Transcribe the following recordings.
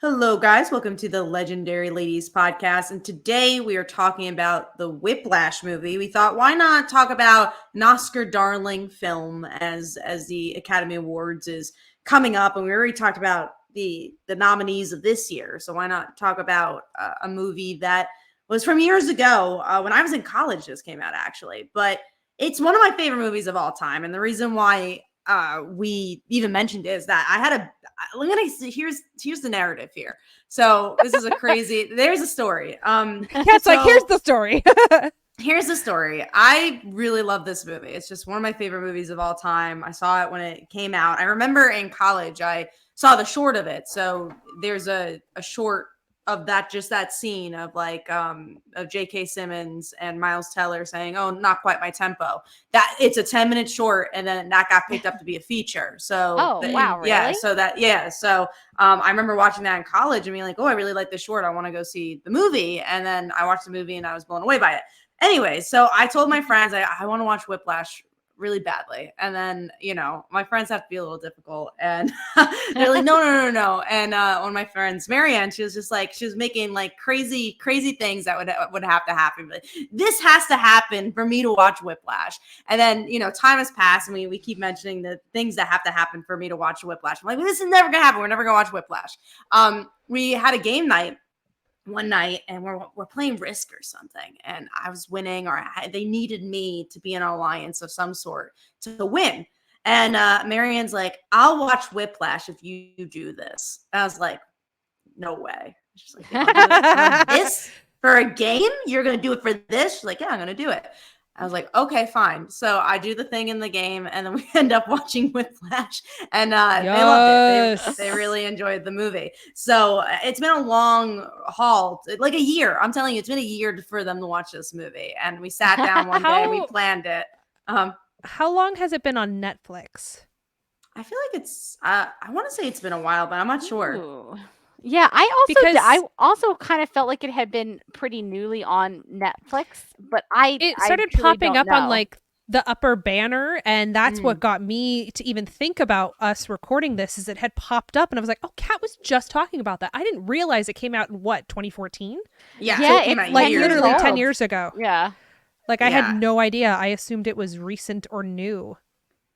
Hello, guys. Welcome to the Legendary Ladies podcast. And today we are talking about the Whiplash movie. We thought, why not talk about an Oscar darling film as the Academy Awards is coming up, and we already talked about the nominees of this year. So why not talk about a movie that was from years ago when I was in college? Just came out actually, but it's one of my favorite movies of all time. And the reason why we even mentioned is that I had a here's the narrative here. So this is a crazy. There's a story. Yeah, it's like here's the story. Here's the story. I really love this movie. It's just one of my favorite movies of all time. I saw it when it came out. I remember in college I saw the short of it. So there's a short of that scene of of J.K. Simmons and Miles Teller saying, "Oh, not quite my tempo." That it's a 10-minute short, and then that got picked up to be a feature. So wow, really? I remember watching that in college and being like, "Oh, I really like this short. I want to go see the movie." And then I watched the movie and I was blown away by it. Anyway, so I told my friends I want to watch Whiplash really badly. And then, my friends have to be a little difficult. And they're like, no. And one of my friends, Marianne, she was making like crazy things that would have to happen. Like, this has to happen for me to watch Whiplash. And then, time has passed and we keep mentioning the things that have to happen for me to watch Whiplash. I'm like, well, this is never going to happen. We're never going to watch Whiplash. We had a game night one night and we're playing Risk or something, and I was winning, or they needed me to be in an alliance of some sort to win. And Marianne's like, "I'll watch Whiplash if you do this." And I was like, "No way." She's like, "You're gonna do this for a game? You're gonna do it for this?" She's like, "Yeah, I'm gonna do it." I was like, "Okay, fine." So I do the thing in the game, and then we end up watching Whiplash, and they loved it. They really enjoyed the movie. So it's been a long haul, like a year. I'm telling you, it's been a year for them to watch this movie. And we sat down one day, we planned it. How long has it been on Netflix? I feel like it's, I want to say it's been a while, but I'm not sure. Ooh. Yeah, I also kind of felt like it had been pretty newly on Netflix, but it started popping up on like the upper banner, and that's what got me to even think about us recording this. Is it had popped up, and I was like, "Oh, Kat was just talking about that." I didn't realize it came out in 2014. Yeah, so it's like literally 10 years ago. Yeah, like I had no idea. I assumed it was recent or new.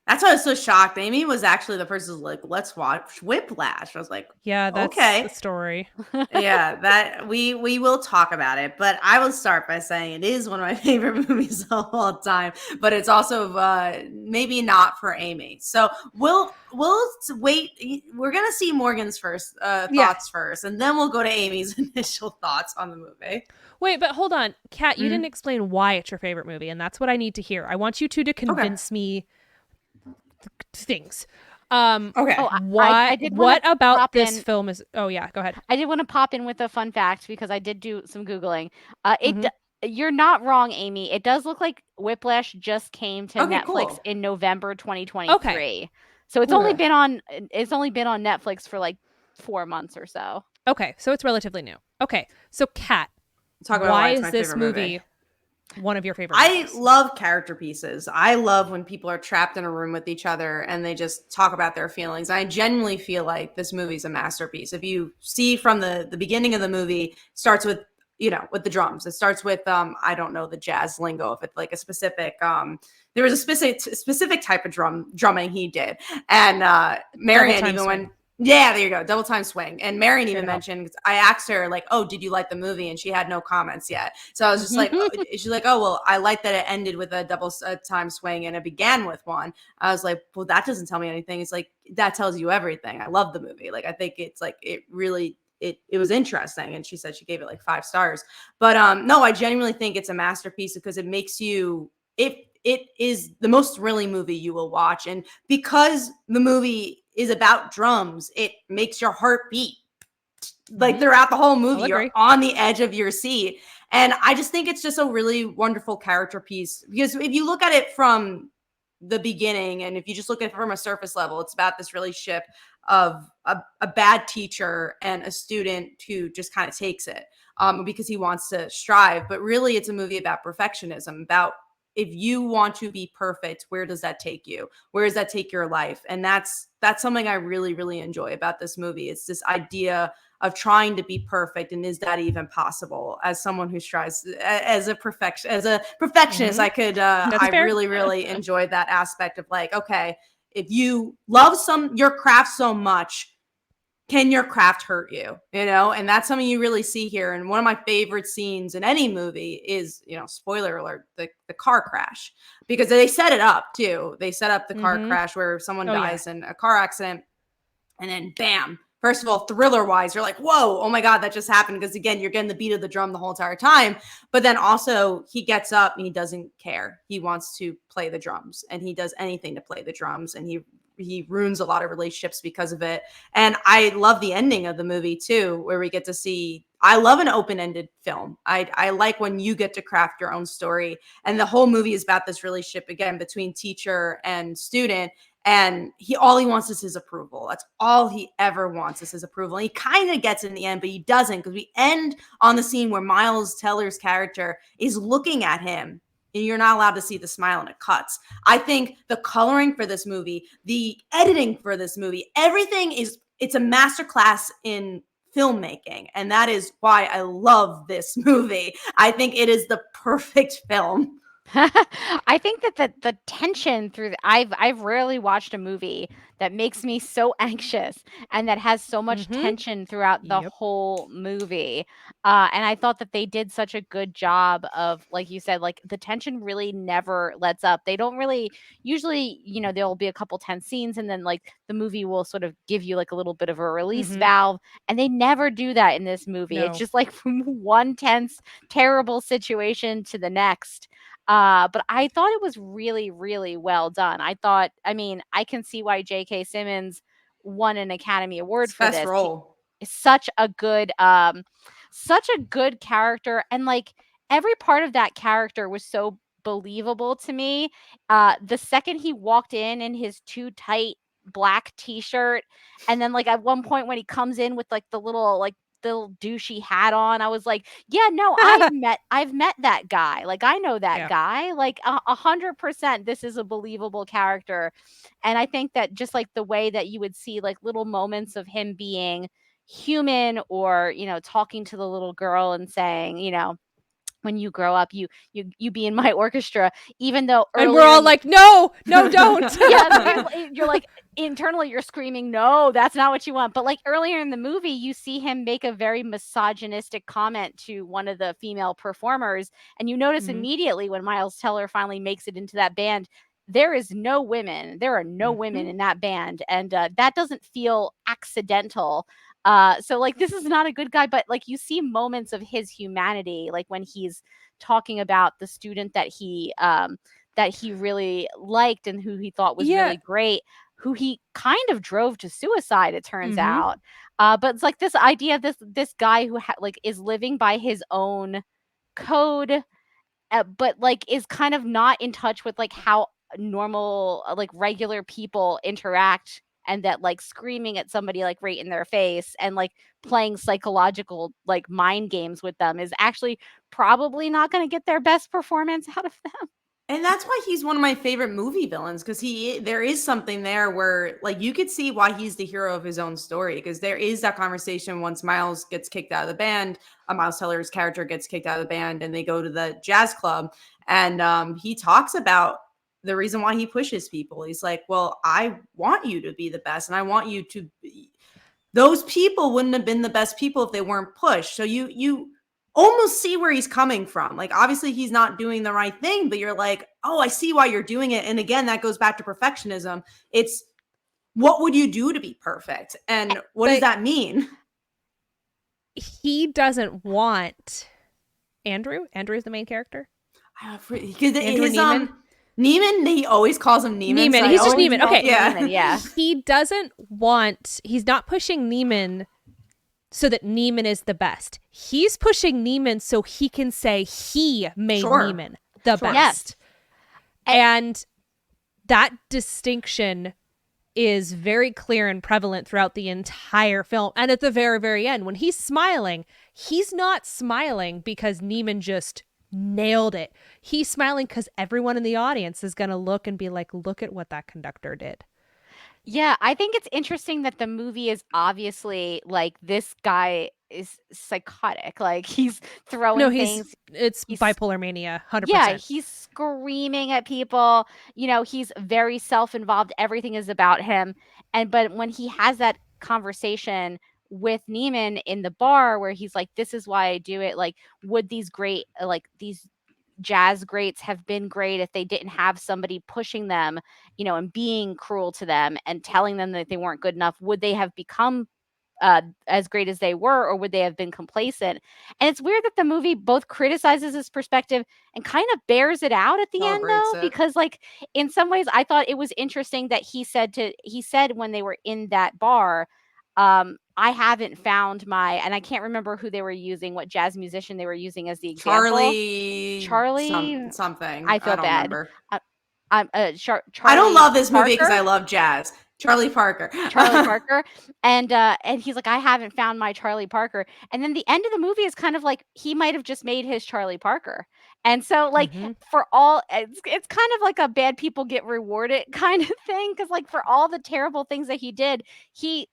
That's why I was so shocked. Amy was actually the person who's like, "Let's watch Whiplash." I was like, "Yeah, that's okay." The story. Yeah, that we will talk about it, but I will start by saying it is one of my favorite movies of all time. But it's also maybe not for Amy. So we'll wait. We're gonna see Morgan's first thoughts first, and then we'll go to Amy's initial thoughts on the movie. Wait, but hold on, Kat. You didn't explain why it's your favorite movie, and that's what I need to hear. I want you two to convince me. Things. Okay. What about this film is? Oh yeah, go ahead. I did want to pop in with a fun fact because I did do some Googling. You're not wrong, Amy. It does look like Whiplash just came to Netflix in November 2023. Okay. So it's only been on Netflix for like 4 months or so. Okay, so it's relatively new. Okay, so Kat, talk about why is this movie one of your favorite movies? I love character pieces. I love when people are trapped in a room with each other and they just talk about their feelings. I genuinely feel like this movie's a masterpiece. If you see from the beginning of the movie, starts with, with the drums. It starts with, I don't know the jazz lingo, if it's like a specific, there was a specific type of drumming he did. And Marianne, even when, yeah, there you go. Double time swing. And Marianne even mentioned, I asked her like, "Oh, did you like the movie?" And she had no comments yet. So I was just like, she's like, "Oh, well, I like that it ended with a double time swing and it began with one." I was like, "Well, that doesn't tell me anything." It's like, that tells you everything. I love the movie. Like, I think it's like, it really, it was interesting. And she said she gave it like 5 stars. But no, I genuinely think it's a masterpiece because it makes you, it is the most thrilling movie you will watch. And because the movie is about drums, it makes your heart beat like throughout the whole movie. You're on the edge of your seat. And I just think it's just a really wonderful character piece, because if you look at it from the beginning, and if you just look at it from a surface level, it's about this relationship of a bad teacher and a student who just kind of takes it because he wants to strive. But really, it's a movie about perfectionism, about if you want to be perfect, where does that take you? Where does that take your life? And that's something I really, really enjoy about this movie. It's this idea of trying to be perfect, and is that even possible? As someone who strives as a perfectionist, I could I fair. really, really enjoyed that aspect of like, okay, if you love your craft so much, can your craft hurt you? You know, and that's something you really see here. And one of my favorite scenes in any movie is, you know, spoiler alert, the car crash, because they set it up too. They set up the car crash where someone dies in a car accident, and then bam. First of all, thriller wise, you're like, whoa, oh my God, that just happened. Because again, you're getting the beat of the drum the whole entire time. But then also he gets up and he doesn't care. He wants to play the drums, and he does anything to play the drums, and he ruins a lot of relationships because of it. And I love the ending of the movie too, where we get to see, I love an open-ended film. I like when you get to craft your own story. And the whole movie is about this relationship again between teacher and student. And all he wants is his approval. That's all he ever wants is his approval. And he kind of gets it in the end, but he doesn't, because we end on the scene where Miles Teller's character is looking at him, and you're not allowed to see the smile, and it cuts. I think the coloring for this movie, the editing for this movie, everything it's a masterclass in filmmaking. And that is why I love this movie. I think it is the perfect film. I think that the tension through I've rarely watched a movie that makes me so anxious and that has so much tension throughout the whole movie. And I thought that they did such a good job of, like you said, like the tension really never lets up. They don't really, usually, you know, there'll be a couple tense scenes and then like the movie will sort of give you like a little bit of a release valve. And they never do that in this movie. No. It's just like from one tense, terrible situation to the next. But I thought it was really, really well done. I mean, I can see why J.K. Simmons won an Academy Award for best this. role. It's such a good character. And like every part of that character was so believable to me. The second he walked in his too tight black t-shirt, and then like at one point when he comes in with like the little douchey hat on, I was like, yeah, no, I've met that guy. Like, I know that guy. Like 100%, this is a believable character. And I think that just like the way that you would see like little moments of him being human, or, you know, talking to the little girl and saying, you know, when you grow up, you be in my orchestra, even though and we're all like, no, don't. You're like internally you're screaming, no, that's not what you want. But like earlier in the movie, you see him make a very misogynistic comment to one of the female performers, and you notice immediately when Miles Teller finally makes it into that band, there are no women in that band, and that doesn't feel accidental. So like this is not a good guy, but like you see moments of his humanity, like when he's talking about the student that he really liked and who he thought was really great, who he kind of drove to suicide, it turns out. But it's like this idea of this guy who like is living by his own code, but like is kind of not in touch with like how normal like regular people interact, and that like screaming at somebody like right in their face and like playing psychological like mind games with them is actually probably not going to get their best performance out of them. And that's why he's one of my favorite movie villains, because there is something there where like you could see why he's the hero of his own story, because there is that conversation once Miles gets kicked out of the band, Miles Teller's character gets kicked out of the band, and they go to the jazz club, and he talks about the reason why he pushes people. He's like, well, I want you to be the best, and I want you to be. Those people wouldn't have been the best people if they weren't pushed. So you almost see where he's coming from. Like, obviously he's not doing the right thing, but you're like, oh, I see why you're doing it. And again, that goes back to perfectionism. It's what would you do to be perfect? And what does that mean? He doesn't want Andrew. Andrew is the main character. Because Neiman, he always calls him Neiman. Neiman, so he's just Neiman. Okay. Yeah. Neiman, yeah. He's not pushing Neiman so that Neiman is the best. He's pushing Neiman so he can say he made Neiman the best. Yes. And that distinction is very clear and prevalent throughout the entire film. And at the very, very end, when he's smiling, he's not smiling because Neiman just nailed it. He's smiling because everyone in the audience is going to look and be like, look at what that conductor did. Yeah, I think it's interesting that the movie is obviously like this guy is psychotic. Like he's throwing things. It's bipolar mania, 100%. Yeah, he's screaming at people. You know, he's very self-involved. Everything is about him. But when he has that conversation with Neiman in the bar where he's like, this is why I do it. Like, would these these jazz greats have been great if they didn't have somebody pushing them, you know, and being cruel to them and telling them that they weren't good enough? Would they have become as great as they were, or would they have been complacent? And it's weird that the movie both criticizes his perspective and kind of bears it out at the end, though, because like in some ways I thought it was interesting that he said when they were in that bar, I haven't found my, and I can't remember who they were using, what jazz musician they were using as the example. Charlie something. I feel bad. Remember. Charlie I don't love this movie because I love jazz. Charlie Parker. And he's like, I haven't found my Charlie Parker. And then the end of the movie is kind of like he might have just made his Charlie Parker. And so like for all it's kind of like a bad people get rewarded kind of thing, because like for all the terrible things that he did, he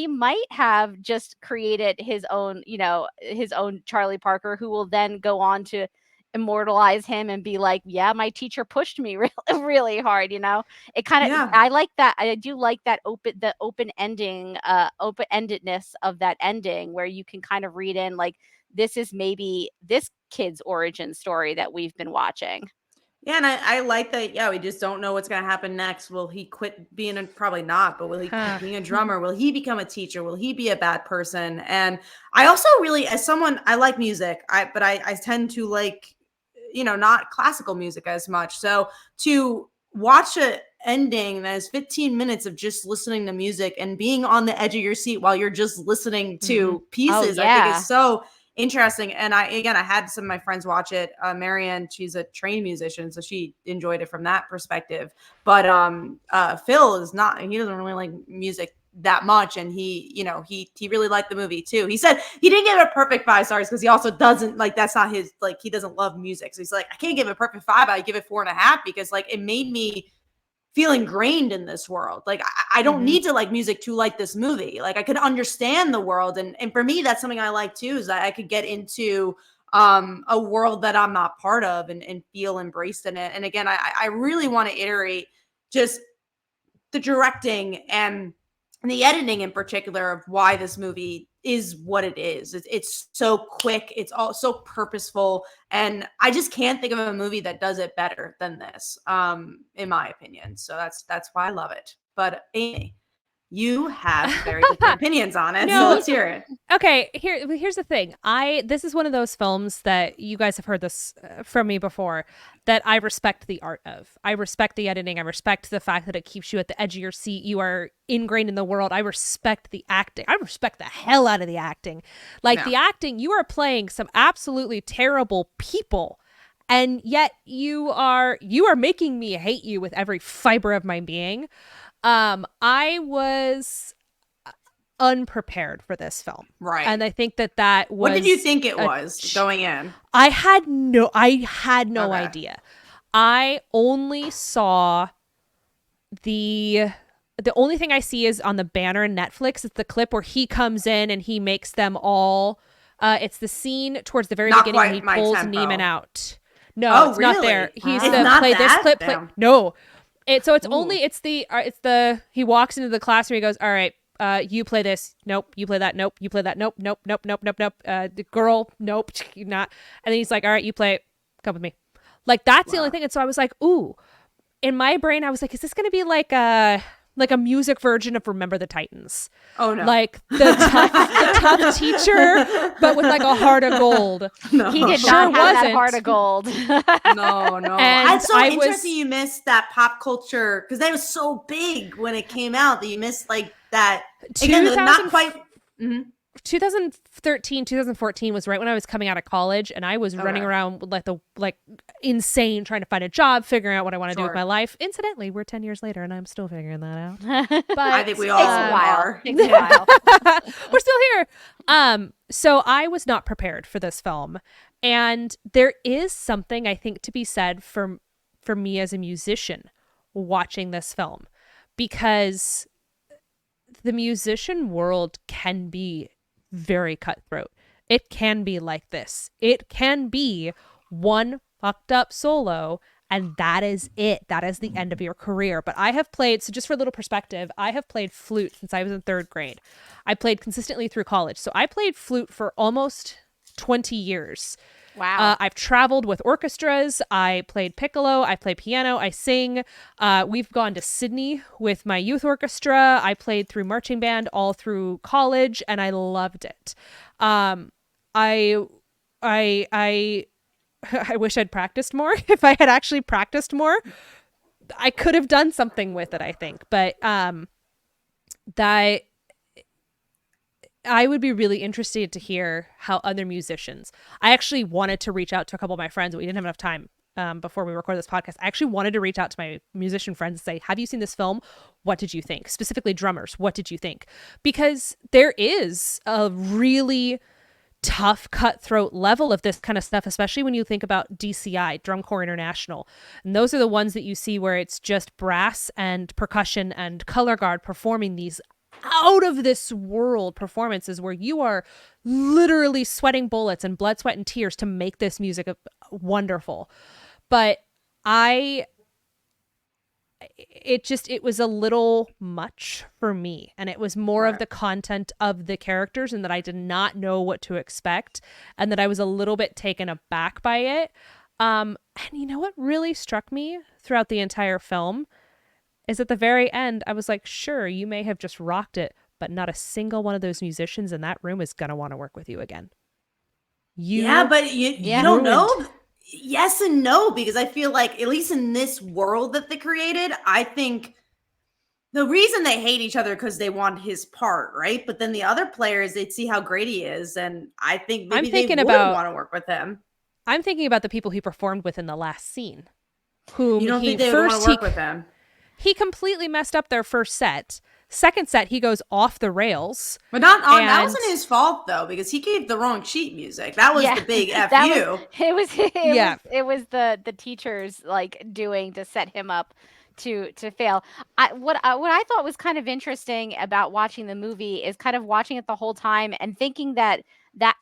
might have just created his own, you know, his own Charlie Parker, who will then go on to immortalize him and be like, yeah, my teacher pushed me really, really hard, you know. It kind of I like that. I do like that open ending, open-endedness of that ending, where you can kind of read in like, this is maybe this kid's origin story that we've been watching. Yeah, and I like that. Yeah, we just don't know what's going to happen next. Will he quit being probably not, but will he quit being a drummer? Will he become a teacher? Will he be a bad person? And I also really, as someone, I like music, but I tend to like, you know, not classical music as much. So to watch a ending that is 15 minutes of just listening to music and being on the edge of your seat while you're just listening to pieces, I think is so interesting. And I had some of my friends watch it. Marianne, she's a trained musician, so she enjoyed it from that perspective. But Phil is not, he doesn't really like music that much, and he really liked the movie too. He said he didn't give it a perfect 5 stars because he also doesn't like, that's not his, like, he doesn't love music. So he's like, I can't give it a perfect 5, I give it 4.5 because like it made me feel ingrained in this world. Like I don't need to like music to like this movie. Like I could understand the world. And for me, that's something I like too, is that I could get into a world that I'm not part of and feel embraced in it. And again, I really want to iterate just the directing and the editing in particular of why this movie is what it is. It's so quick. It's all so purposeful. And I just can't think of a movie that does it better than this, in my opinion. So that's why I love it. But Amy, you have very different opinions on it. So let's hear it. Okay, here's the thing. This is one of those films that you guys have heard this from me before, that I respect the art of. I respect the editing. I respect the fact that it keeps you at the edge of your seat. You are ingrained in the world. I respect the acting. I respect the hell out of the acting. Like the acting, you are playing some absolutely terrible people, and yet you are making me hate you with every fiber of my being. I was unprepared for this film. Right. And I think that was... What did you think it was going in? I had no idea. I only saw the only thing I see is on the banner in Netflix. It's the clip where he comes in and he makes them all... it's the scene towards the very beginning when he pulls Neiman out. No, it's not there. He's play this clip. No. It's the he walks into the classroom, he goes, all right, you play this, nope, you play that, nope, you play that, nope, the girl, nope, not. And then he's like, all right, you play it, come with me. Like, that's the only thing. And so I was like, ooh, in my brain I was like, is this gonna be like a music version of Remember the Titans? Oh no. Like the tough teacher, but with like a heart of gold. No. He did not have that heart of gold. No. And it's so interesting you missed that pop culture, because that was so big when it came out that you missed like that. Again, not quite. 2013, 2014 was right when I was coming out of college, and I was running around like insane trying to find a job, figuring out what I want to do with my life. Incidentally, we're 10 years later and I'm still figuring that out. But I think we all are. Takes a while. We're still here. So I was not prepared for this film. And there is something, I think, to be said for me as a musician watching this film, because the musician world can be very cutthroat. It can be like this. It can be one fucked up solo, and that is it. That is the end of your career. But I have played, so just for a little perspective, I have played flute since I was in 3rd grade. I played consistently through college. So I played flute for almost 20 years. Wow. I've traveled with orchestras. I played piccolo. I play piano. I sing. We've gone to Sydney with my youth orchestra. I played through marching band all through college, and I loved it. I wish I'd practiced more. If I had actually practiced more, I could have done something with it, I think. But that I would be really interested to hear how other musicians. I actually wanted to reach out to a couple of my friends, but we didn't have enough time before we recorded this podcast. I actually wanted to reach out to my musician friends and say, have you seen this film? What did you think? Specifically drummers, what did you think? Because there is a really tough cutthroat level of this kind of stuff, especially when you think about DCI, Drum Corps International. And those are the ones that you see where it's just brass and percussion and color guard performing these out of this world performances where you are literally sweating bullets and blood, sweat, and tears to make this music wonderful. But it was a little much for me, and it was more of the content of the characters, and that I did not know what to expect, and that I was a little bit taken aback by it. And you know what really struck me throughout the entire film is at the very end, I was like, sure, you may have just rocked it, but not a single one of those musicians in that room is going to want to work with you again. You don't know. Yes and no, because I feel like, at least in this world that they created, I think the reason they hate each other because they want his part, right? But then the other players, they'd see how great he is, and I think maybe they would want to work with him. I'm thinking about the people he performed with in the last scene. Whom you don't think they would want to work with him? He completely messed up their first set. Second set, he goes off the rails. But that wasn't his fault, though, because he gave the wrong sheet music. That was the big FU. It was the teachers doing to set him up to fail. What I thought was kind of interesting about watching the movie is kind of watching it the whole time and thinking that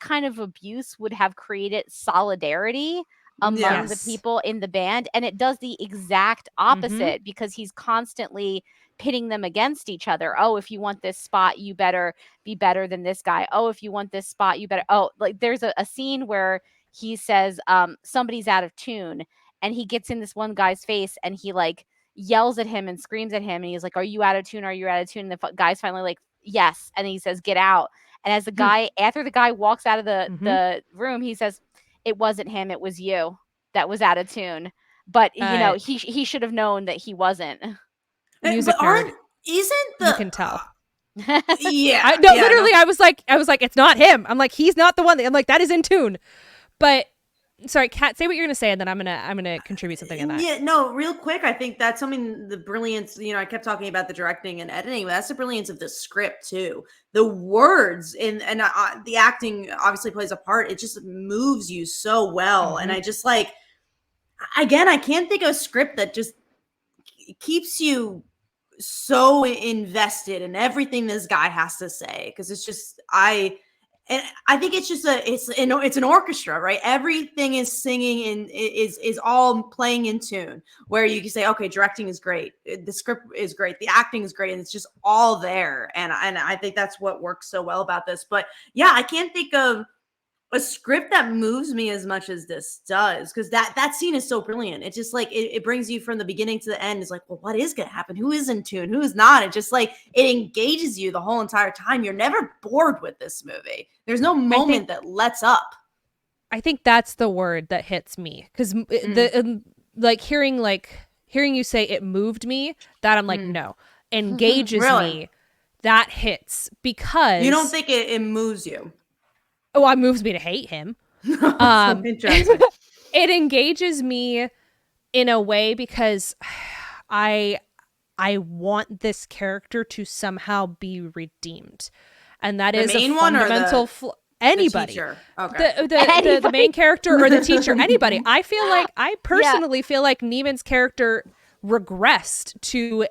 kind of abuse would have created solidarity among the people in the band, and it does the exact opposite because he's constantly pitting them against each other. Oh, if you want this spot, you better be better than this guy. Oh, if you want this spot, you better. Oh, there's a scene where he says somebody's out of tune, and he gets in this one guy's face and he yells at him and screams at him, and he's like, are you out of tune? Are you out of tune? And the guy's finally like, yes, and he says, get out. And as after the guy walks out of the room, he says, it wasn't him, it was you that was out of tune. But he should have known that he wasn't. Music nerd. You can tell. Yeah. Literally, I was like, it's not him. I'm like, he's not the one. I'm like, that is in tune. But sorry, Kat, say what you're gonna say, and then I'm gonna contribute something in that. Yeah, no, real quick. I think that's something, the brilliance. I kept talking about the directing and editing, but that's the brilliance of the script too. The words and the acting obviously plays a part. It just moves you so well, and I just again, I can't think of a script that just keeps you so invested in everything this guy has to say, because it's just and I think it's just it's an orchestra, right? Everything is singing and is all playing in tune, where you can say, okay, directing is great, the script is great, the acting is great, and it's just all there. And I think that's what works so well about this. But yeah, I can't think of a script that moves me as much as this does, because that scene is so brilliant. It's just it brings you from the beginning to the end. It's like, well, what is gonna happen? Who is in tune? Who is not? It just it engages you the whole entire time. You're never bored with this movie. There's no moment that lets up. I think that's the word that hits me, because hearing you say it moved me, that I'm like, no, engages me, that hits, because you don't think it moves you. Oh, it moves me to hate him. Interesting. It engages me in a way because I want this character to somehow be redeemed, and that is a fundamental anybody. Okay. The main character or the teacher, anybody. I personally feel like Neiman's character regressed to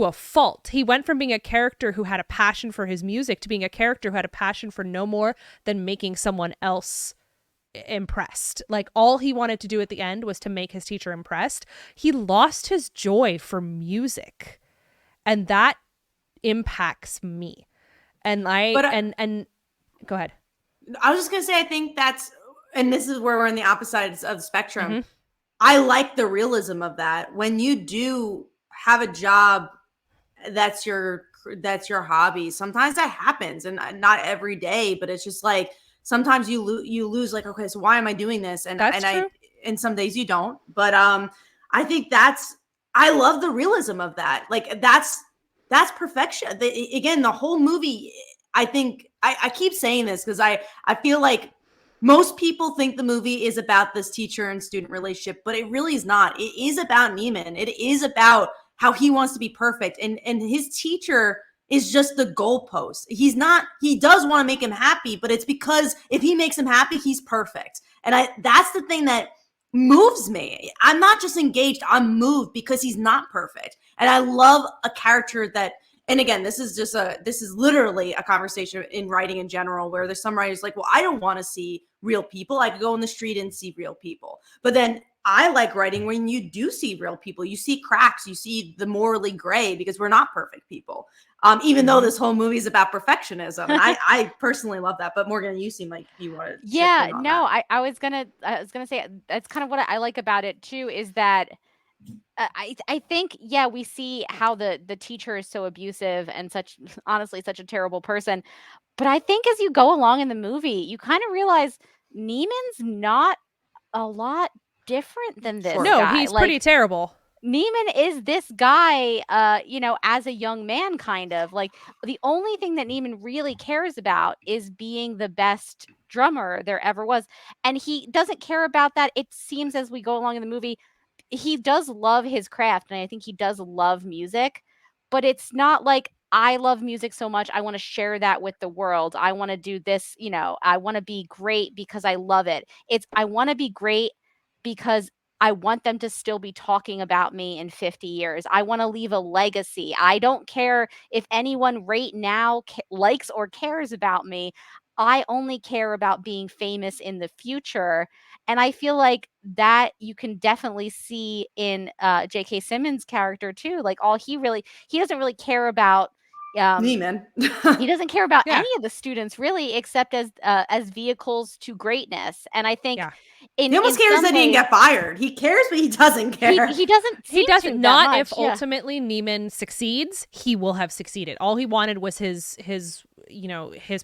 a fault. He went from being a character who had a passion for his music to being a character who had a passion for no more than making someone else impressed. Like, all he wanted to do at the end was to make his teacher impressed. He lost his joy for music, and that impacts me. And and go ahead. I was just gonna say, I think and this is where we're on the opposite sides of the spectrum. I like the realism of that. When you do have a job that's your hobby, sometimes that happens, and not every day, but it's just like sometimes you lose like, okay, so why am I doing this? And and some days you don't. But I think I love the realism of that. Like, that's perfection. Again, the whole movie, I think I keep saying this because I feel like most people think the movie is about this teacher and student relationship, but it really is not. It is about Neiman. It is about how he wants to be perfect. And his teacher is just the goalpost. He does want to make him happy, but it's because if he makes him happy, he's perfect. And that's the thing that moves me. I'm not just engaged, I'm moved because he's not perfect. And I love a character that, and again, this is literally a conversation in writing in general, where there's some writers like, well, I don't want to see real people. I could go in the street and see real people. But then I like writing when you do see real people. You see cracks, you see the morally gray, because we're not perfect people. Even though this whole movie is about perfectionism. And I personally love that. But Morgan, you seem like you want to. Yeah, no, I was gonna say that's kind of what I like about it too, is that I think, yeah, we see how the teacher is so abusive and honestly such a terrible person. But I think as you go along in the movie, you kind of realize Neiman's not a lot different than this guy. No, he's pretty terrible. Neiman is this guy, as a young man, kind of like the only thing that Neiman really cares about is being the best drummer there ever was. And he doesn't care about that. It seems as we go along in the movie, he does love his craft, and I think he does love music, but it's not like, I love music so much, I want to share that with the world. I want to do this, I want to be great because I love it. It's, I want to be great because I want them to still be talking about me in 50 years. I want to leave a legacy. I don't care if anyone right now likes or cares about me. I only care about being famous in the future. And I feel like that you can definitely see in J.K. Simmons' character too. Like, he doesn't really care about Neiman. He doesn't care about any of the students really, except as vehicles to greatness. And I think he almost cares that he didn't get fired. He cares, but he doesn't care. He doesn't. He doesn't. Not if ultimately Neiman succeeds, he will have succeeded. All he wanted was his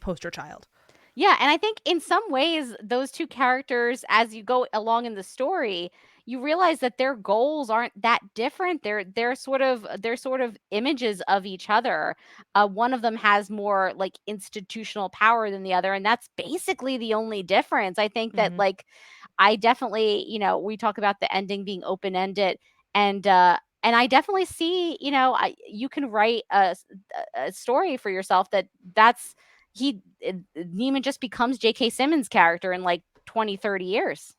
poster child. Yeah, and I think in some ways, those two characters, as you go along in the story, you realize that their goals aren't that different. They're sort of images of each other. One of them has more like institutional power than the other, and that's basically the only difference. I think that I definitely, we talk about the ending being open ended, and I definitely see, you can write a story for yourself that's. Neiman just becomes J.K. Simmons' character in like 20, 30 years.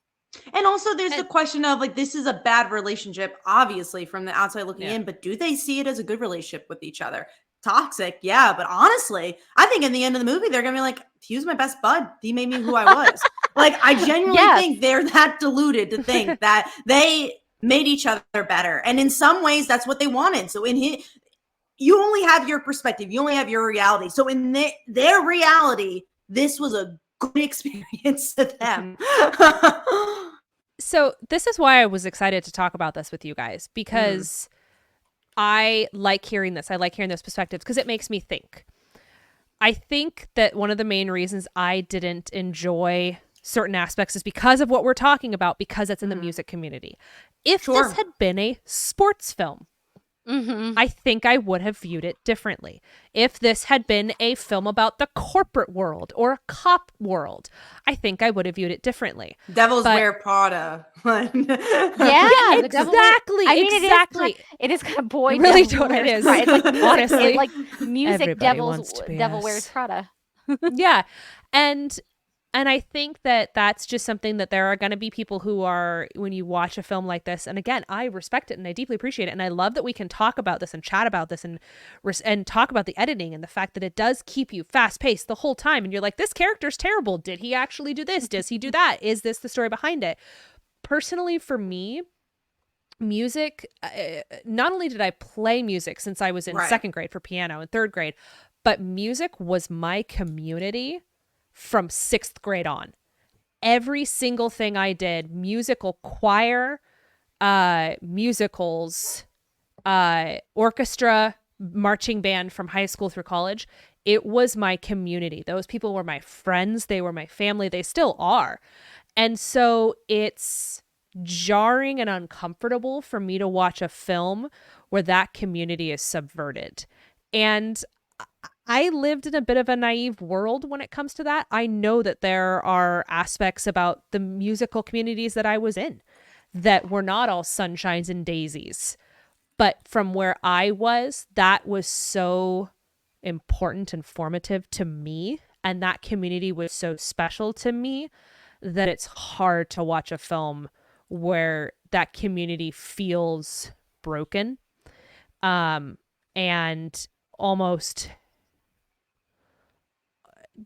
And also there's the question of like, this is a bad relationship, obviously, from the outside looking in, but do they see it as a good relationship with each other? Toxic, yeah, but honestly, I think in the end of the movie, they're gonna be like, he was my best bud. He made me who I was. Like, I genuinely think they're that deluded to think that they made each other better. And in some ways, that's what they wanted. So you only have your perspective. You only have your reality. So in their reality, this was a good experience to them. So this is why I was excited to talk about this with you guys, because I like hearing this. I like hearing those perspectives because it makes me think. I think that one of the main reasons I didn't enjoy certain aspects is because of what we're talking about, because it's in the music community. If this had been a sports film, I think I would have viewed it differently. If this had been a film about the corporate world or a cop world, I think I would have viewed it differently. Devils Wear Prada. Yeah, exactly. Exactly. It is kind of boy. You really don't. It is. It's like music, honestly, like music. Devil Wears Prada. Yeah, and I think that that's just something that there are going to be people who are, when you watch a film like this, and again, I respect it and I deeply appreciate it. And I love that we can talk about this and chat about this and talk about the editing and the fact that it does keep you fast paced the whole time. And you're like, this character's terrible. Did he actually do this? Does he do that? Is this the story behind it? Personally, for me, music, not only did I play music since I was in second grade for piano and third grade, but music was my community from sixth grade on. Every single thing I did, musical choir, musicals, orchestra, marching band from high school through college, it was my community. Those people were my friends. They were my family. They still are. And so it's jarring and uncomfortable for me to watch a film where that community is subverted. And I lived in a bit of a naive world when it comes to that. I know that there are aspects about the musical communities that I was in that were not all sunshines and daisies. But from where I was, that was so important and formative to me. And that community was so special to me that it's hard to watch a film where that community feels broken. And almost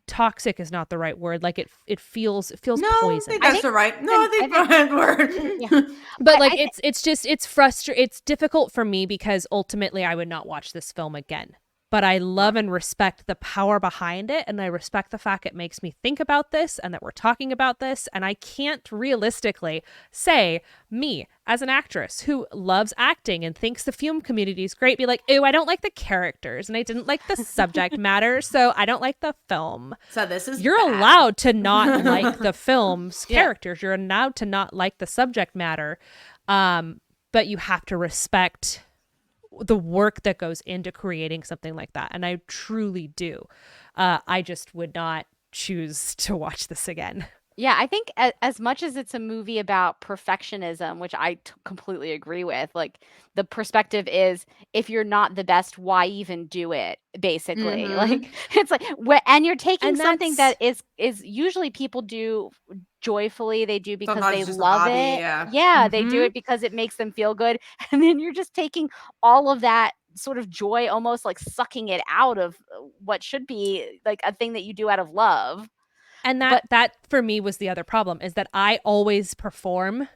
toxic is not the right word. Like it feels poison. I think that's the right. No, I think the right word. Yeah. But like it's frustrating. It's difficult for me because ultimately I would not watch this film again. But I love and respect the power behind it. And I respect the fact it makes me think about this and that we're talking about this. And I can't realistically say, me as an actress who loves acting and thinks the film community is great, be like, oh, I don't like the characters and I didn't like the subject matter, so I don't like the film. So this is You're bad. allowed to not like the film's characters. You're allowed to not like the subject matter. But you have to respect the work that goes into creating something like that. And I truly do. I just would not choose to watch this again. Yeah, I think as much as it's a movie about perfectionism, which I completely agree with, like the perspective is if you're not the best, why even do it? Basically, like it's like, and you're taking something that is usually people do joyfully. They do because they love it. Yeah, they do it because it makes them feel good, and then you're just taking all of that sort of joy, almost like sucking it out of what should be like a thing that you do out of love. And that for me was the other problem, is that I always perform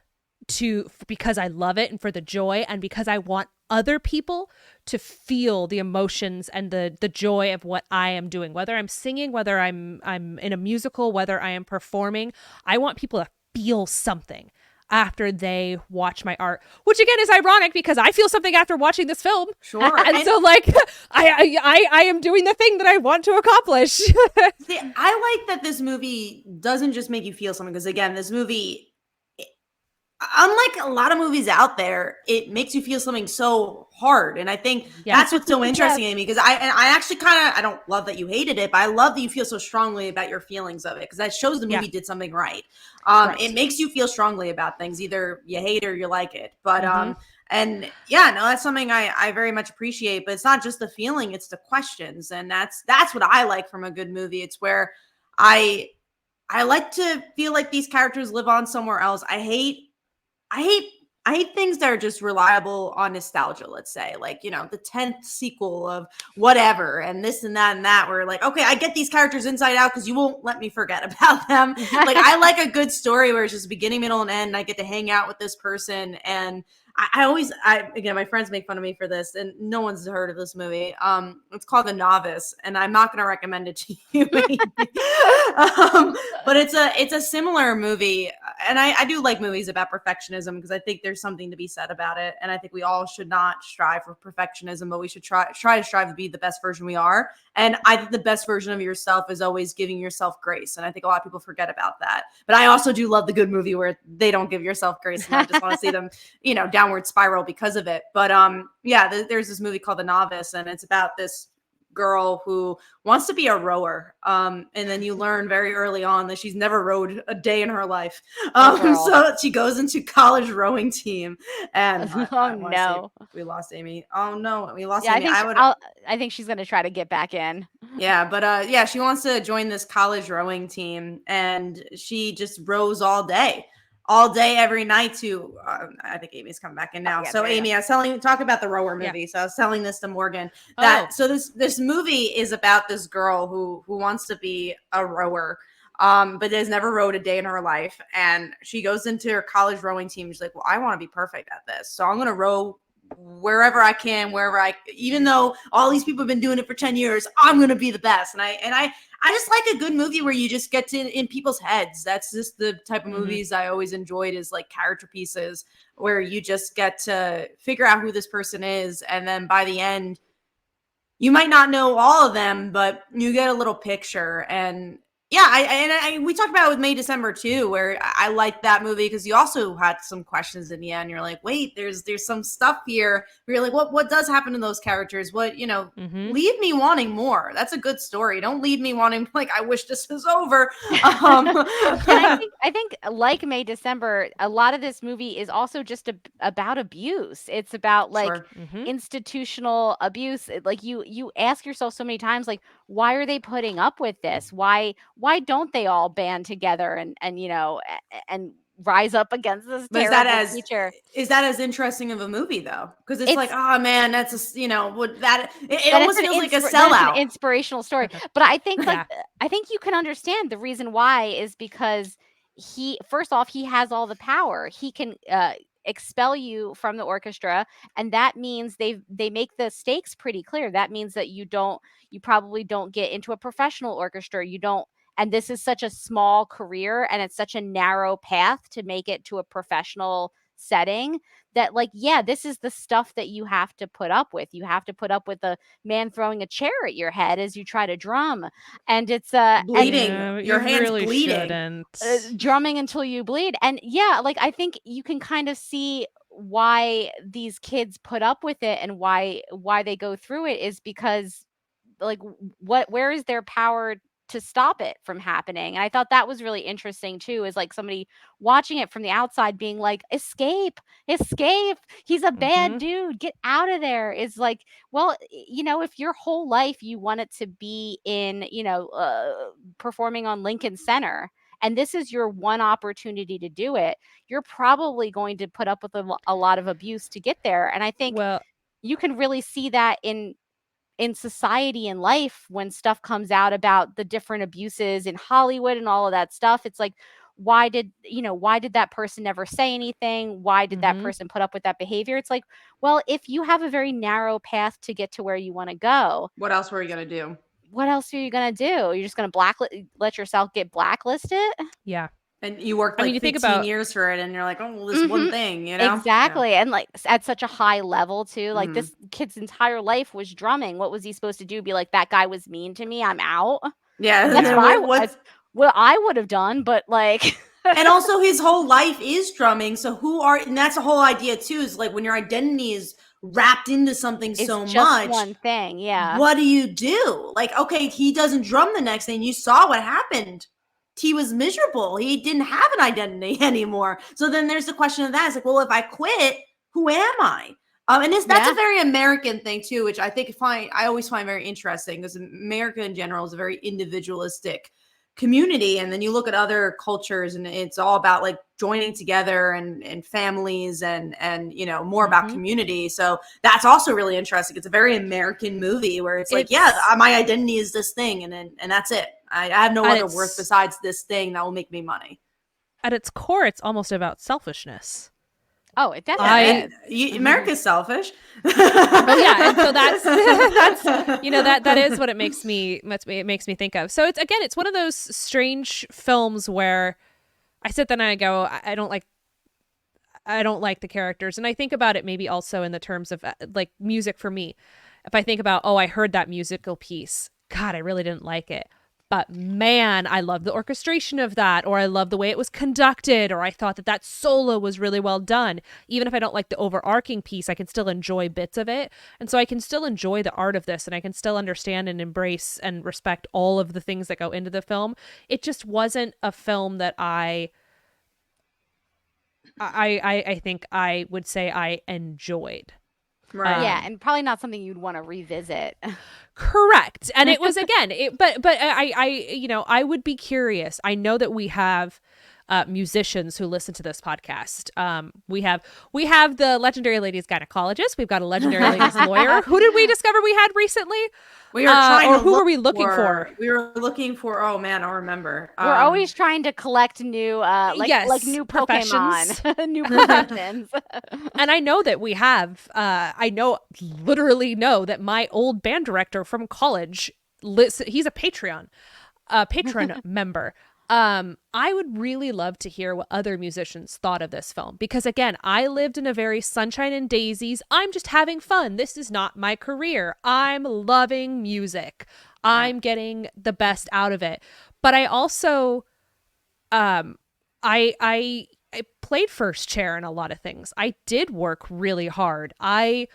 because I love it and for the joy and because I want other people to feel the emotions and the joy of what I am doing, whether I'm singing, whether I'm in a musical, whether I am performing. I want people to feel something after they watch my art, which again is ironic because I feel something after watching this film. Sure. And so like I am doing the thing that I want to accomplish. See, I like that this movie doesn't just make you feel something, because again, this movie, unlike a lot of movies out there, it makes you feel something so hard. And I think that's what's so interesting, Amy, because I actually I don't love that you hated it, but I love that you feel so strongly about your feelings of it, because that shows the movie did something right. It makes you feel strongly about things, either you hate or you like it. But and that's something I very much appreciate. But it's not just the feeling, it's the questions. And that's what I like from a good movie. It's where I like to feel like these characters live on somewhere else. I hate things that are just reliable on nostalgia, let's say, like, the 10th sequel of whatever and this and that, where like, okay, I get these characters inside out because you won't let me forget about them. Like, I like a good story where it's just beginning, middle, and end. And I get to hang out with this person. And again, my friends make fun of me for this, and no one's heard of this movie. It's called The Novice, and I'm not going to recommend it to you. But it's a similar movie. and I do like movies about perfectionism because I think there's something to be said about it. And I think we all should not strive for perfectionism, but we should try to strive to be the best version we are. And I think the best version of yourself is always giving yourself grace. And I think a lot of people forget about that. But I also do love the good movie where they don't give yourself grace, and I just want to see them, downward spiral because of it. But there's this movie called The Novice, and it's about this girl who wants to be a rower, and then you learn very early on that she's never rowed a day in her life, so she goes into college rowing team, and we lost Amy. We lost Amy. I think she's gonna try to get back in. She wants to join this college rowing team, and she just rows all day every night to I think Amy's coming back in now. So Amy, I was talk about the rower movie. So I was telling this to Morgan that so this movie is about this girl who wants to be a rower, but has never rowed a day in her life. And she goes into her college rowing team. She's like, well, I want to be perfect at this, so I'm going to row wherever I can, even though all these people have been doing it for 10 years, I'm going to be the best. And I just like a good movie where you just get to in people's heads. That's just the type of movies I always enjoyed, is like character pieces where you just get to figure out who this person is. And then by the end, you might not know all of them, but you get a little picture. And we talked about it with May December too, where I liked that movie because you also had some questions in the end. You're like, wait, there's some stuff here where you're like, what does happen to those characters? Leave me wanting more. That's a good story. Don't leave me wanting, like, I wish this was over. I think like May December, a lot of this movie is also just about abuse. It's about institutional abuse. Like you ask yourself so many times, like, why are they putting up with this? Why don't they all band together and rise up against this terrible teacher? Is that as interesting of a movie though? Because it's like, oh man, that's it almost feels like a sellout, an inspirational story. But I think I think you can understand the reason why is because first off, he has all the power. He can expel you from the orchestra, and that means they make the stakes pretty clear. That means that you probably don't get into a professional orchestra. And this is such a small career, and it's such a narrow path to make it to a professional setting that, like, this is the stuff that you have to put up with. You have to put up with a man throwing a chair at your head as you try to drum, and it's bleeding. Your hands really bleeding, drumming until you bleed. And I think you can kind of see why these kids put up with it and why they go through it is because, like, where is their power to stop it from happening? And I thought that was really interesting too, is like somebody watching it from the outside being like, escape, he's a bad dude, get out of there. Is like, well, if your whole life you want it to be in performing on Lincoln Center, and this is your one opportunity to do it, you're probably going to put up with a lot of abuse to get there. And I think you can really see that in society and life when stuff comes out about the different abuses in Hollywood and all of that stuff. It's like, why did that person never say anything? Why did that person put up with that behavior? It's like, well, if you have a very narrow path to get to where you want to go, what else were you going to do? What else are you going to do? You're just going to let yourself get blacklisted? Yeah. And you worked 15 years for it, and you're like, oh, well, this one thing, Exactly. Yeah. And like at such a high level too. Like this kid's entire life was drumming. What was he supposed to do? Be like, that guy was mean to me, I'm out? Yeah. That's what I would have done, but like and also his whole life is drumming. So and that's the whole idea too, is like when your identity is wrapped into something so much, one thing. Yeah. What do you do? Like, okay, he doesn't drum the next day, and you saw what happened. He was miserable. He didn't have an identity anymore. So then there's the question of that. It's like, well, if I quit, who am I? And that's a very American thing too, which I always find very interesting, because America in general is a very individualistic community. And then you look at other cultures, and it's all about like joining together and families and more about community. So that's also really interesting. It's a very American movie where it's like, my identity is this thing, and that's it. I have no other worth besides this thing that will make me money. At its core, it's almost about selfishness. Oh, it definitely is. America's selfish. And so that's that is what it makes me think of. So it's one of those strange films where I sit there and I go, I don't like the characters. And I think about it maybe also in the terms of like music for me. If I think about, I heard that musical piece, God, I really didn't like it. But man, I love the orchestration of that, or I love the way it was conducted, or I thought that solo was really well done. Even if I don't like the overarching piece, I can still enjoy bits of it. And so I can still enjoy the art of this, and I can still understand and embrace and respect all of the things that go into the film. It just wasn't a film that I think I would say I enjoyed. Right. Yeah, and probably not something you'd want to revisit. Correct. And it was again, but I would be curious. I know that we have musicians who listen to this podcast. We have the legendary ladies gynecologist. We've got a legendary ladies lawyer. Who did we discover we had recently? We are trying or who were we looking for? We were looking for. Oh man, I remember. We're always trying to collect new, like new Pokemon, new professions. And I know that we have. Literally know that my old band director from college. He's a patron member. I would really love to hear what other musicians thought of this film, because again, I lived in a very sunshine and daisies. I'm just having fun. This is not my career. I'm loving music. I'm getting the best out of it. But I also, I played first chair in a lot of things. I did work really hard. I